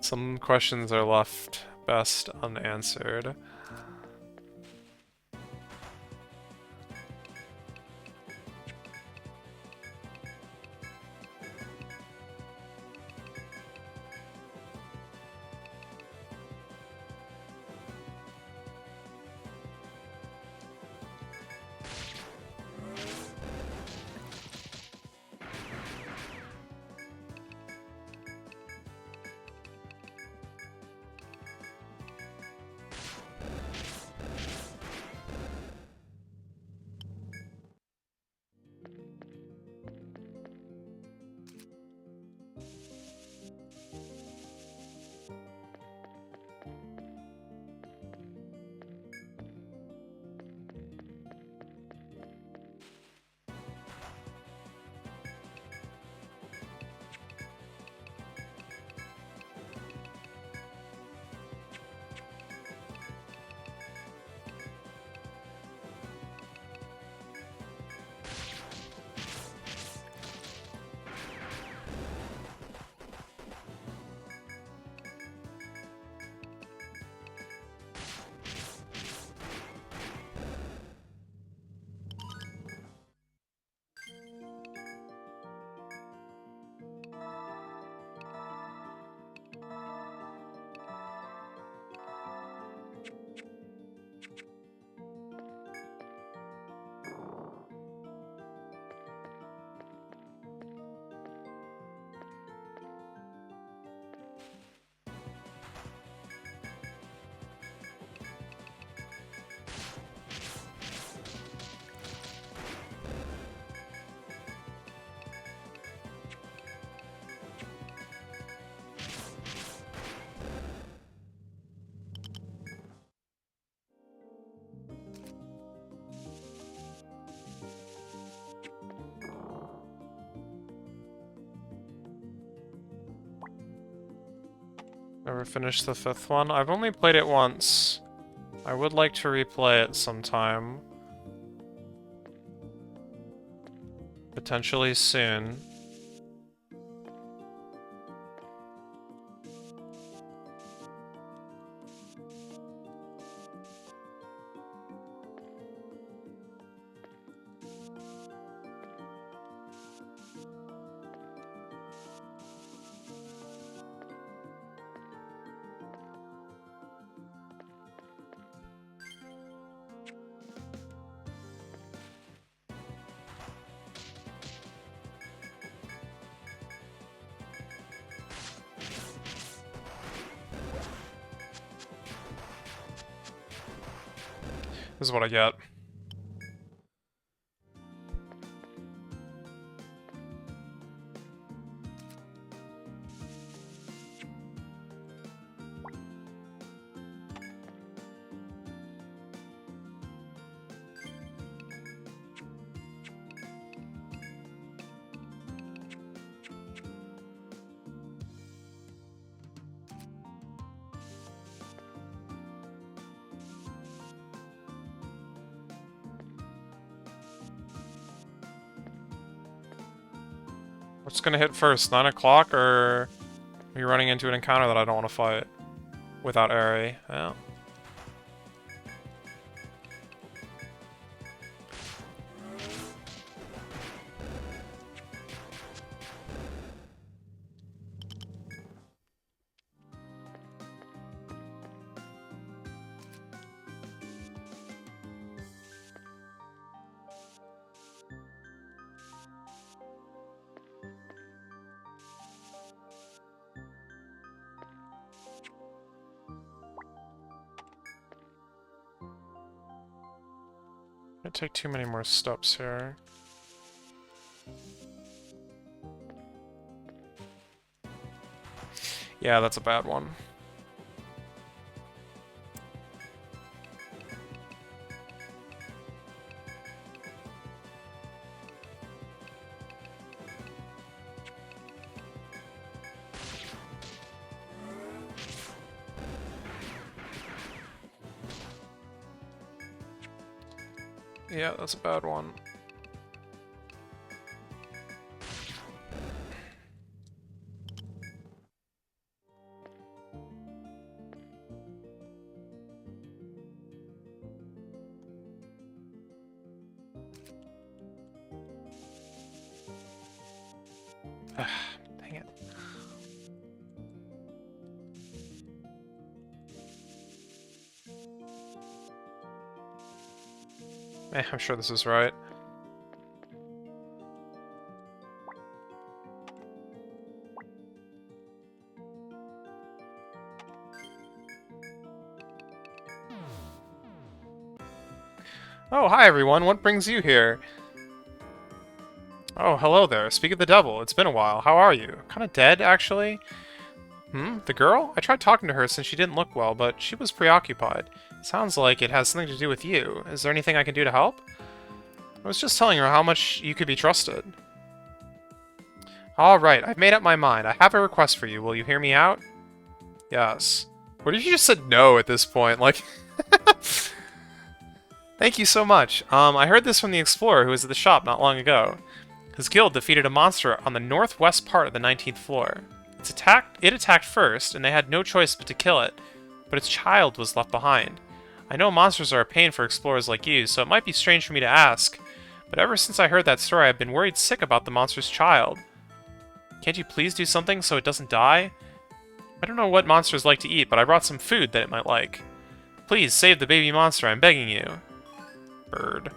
Some questions are left best unanswered. Never finished the 5th one. I've only played it once. I would like to replay it sometime. Potentially soon. This is what I get. What's gonna hit first, 9 o'clock, or are you running into an encounter that I don't want to fight? Without Airy, yeah. Can't take too many more steps here. Yeah, that's a bad one. Yeah, that's a bad one. Dang it. I'm sure this is right. Oh, hi everyone, what brings you here? Oh, hello there. Speak of the devil. It's been a while. How are you? Kinda dead, actually. The girl? I tried talking to her since she didn't look well, but she was preoccupied. Sounds like it has something to do with you. Is there anything I can do to help? I was just telling her how much you could be trusted. Alright, I've made up my mind. I have a request for you. Will you hear me out? Yes. What if you just said no at this point? Like... Thank you so much. I heard this from the explorer who was at the shop not long ago. His guild defeated a monster on the northwest part of the 19th floor. It attacked first, and they had no choice but to kill it, but its child was left behind. I know monsters are a pain for explorers like you, so it might be strange for me to ask, but ever since I heard that story, I've been worried sick about the monster's child. Can't you please do something so it doesn't die? I don't know what monsters like to eat, but I brought some food that it might like. Please save the baby monster, I'm begging you. Bird.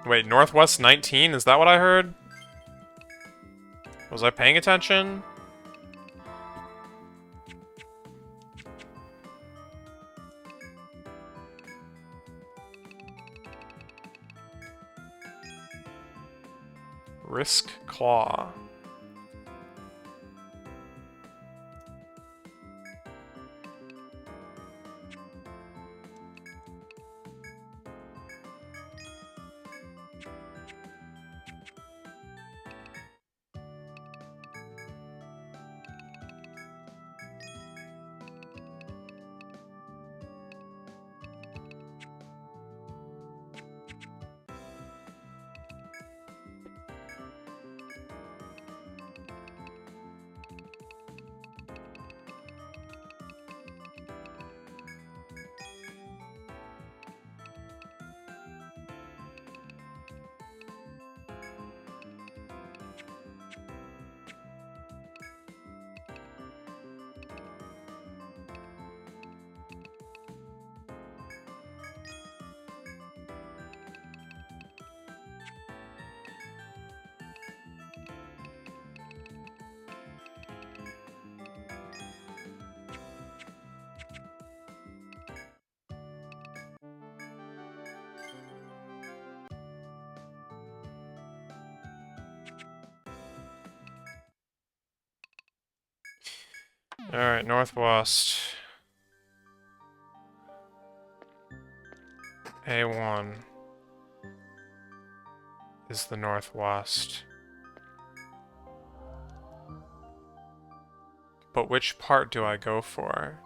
Wait, Northwest 19? Is that what I heard? Was I paying attention? Risk Claw. Alright, northwest. A1 is the northwest. But which part do I go for?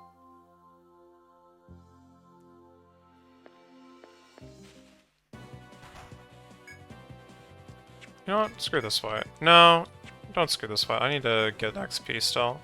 You know what? Screw this way. No, don't screw this way. I need to get XP still.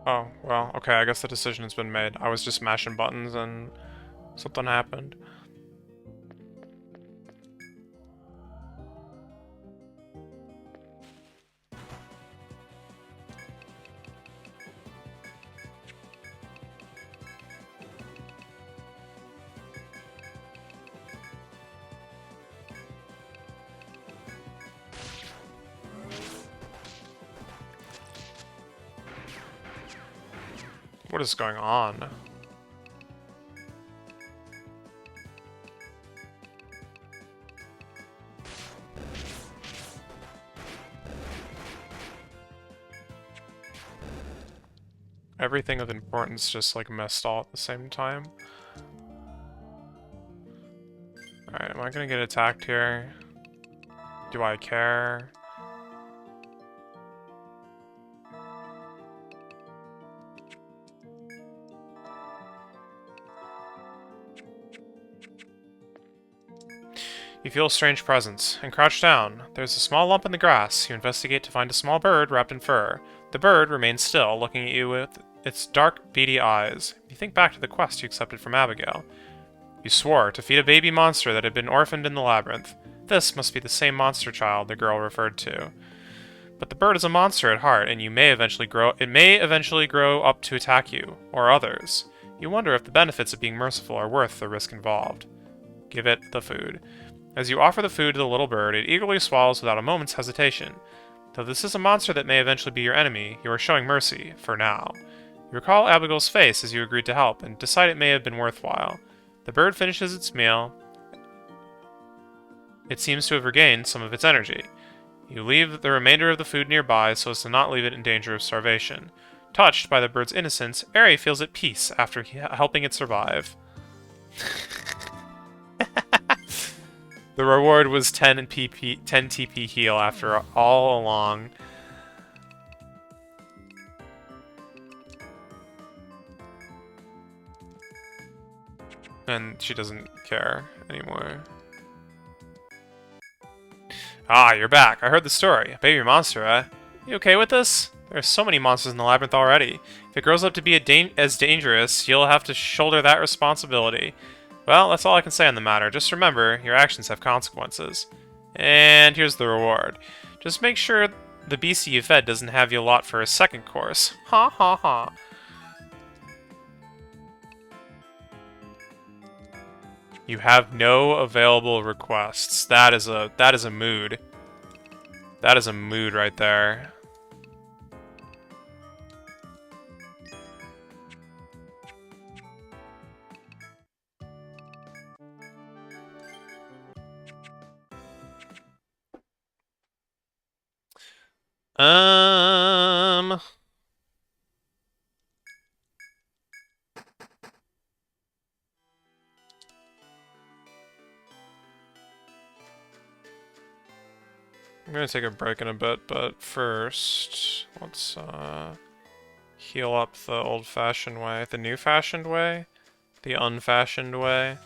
Oh, well, okay, I guess the decision has been made. I was just mashing buttons and something happened. What is going on? Everything of importance just like messed all at the same time. Alright, am I gonna get attacked here? Do I care? You feel a strange presence, and crouch down. There's a small lump in the grass. You investigate to find a small bird wrapped in fur. The bird remains still, looking at you with its dark, beady eyes. You think back to the quest you accepted from Abigail. You swore to feed a baby monster that had been orphaned in the labyrinth. This must be the same monster child the girl referred to. But the bird is a monster at heart, and it may eventually grow up to attack you, or others. You wonder if the benefits of being merciful are worth the risk involved. Give it the food. As you offer the food to the little bird, it eagerly swallows without a moment's hesitation. Though this is a monster that may eventually be your enemy, you are showing mercy, for now. You recall Abigail's face as you agreed to help, and decide it may have been worthwhile. The bird finishes its meal. It seems to have regained some of its energy. You leave the remainder of the food nearby so as to not leave it in danger of starvation. Touched by the bird's innocence, Eri feels at peace after helping it survive. The reward was 10 TP heal after all along. And she doesn't care anymore. Ah, you're back. I heard the story. A baby monster, eh? You okay with this? There are so many monsters in the labyrinth already. If it grows up to be as dangerous, you'll have to shoulder that responsibility. Well, that's all I can say on the matter. Just remember, your actions have consequences. And here's the reward. Just make sure the beast you fed doesn't have you lot for a second course. Ha ha ha. You have no available requests. That is a mood. That is a mood right there. I'm gonna take a break in a bit, but first, let's heal up the old-fashioned way. The new-fashioned way? The unfashioned way?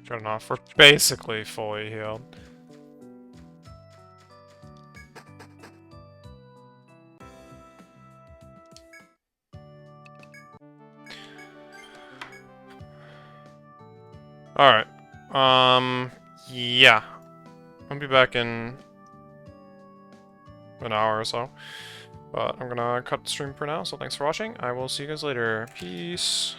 Good enough. We're basically fully healed. Alright. Yeah. I'll be back in an hour or so. But I'm gonna cut the stream for now, so thanks for watching. I will see you guys later. Peace.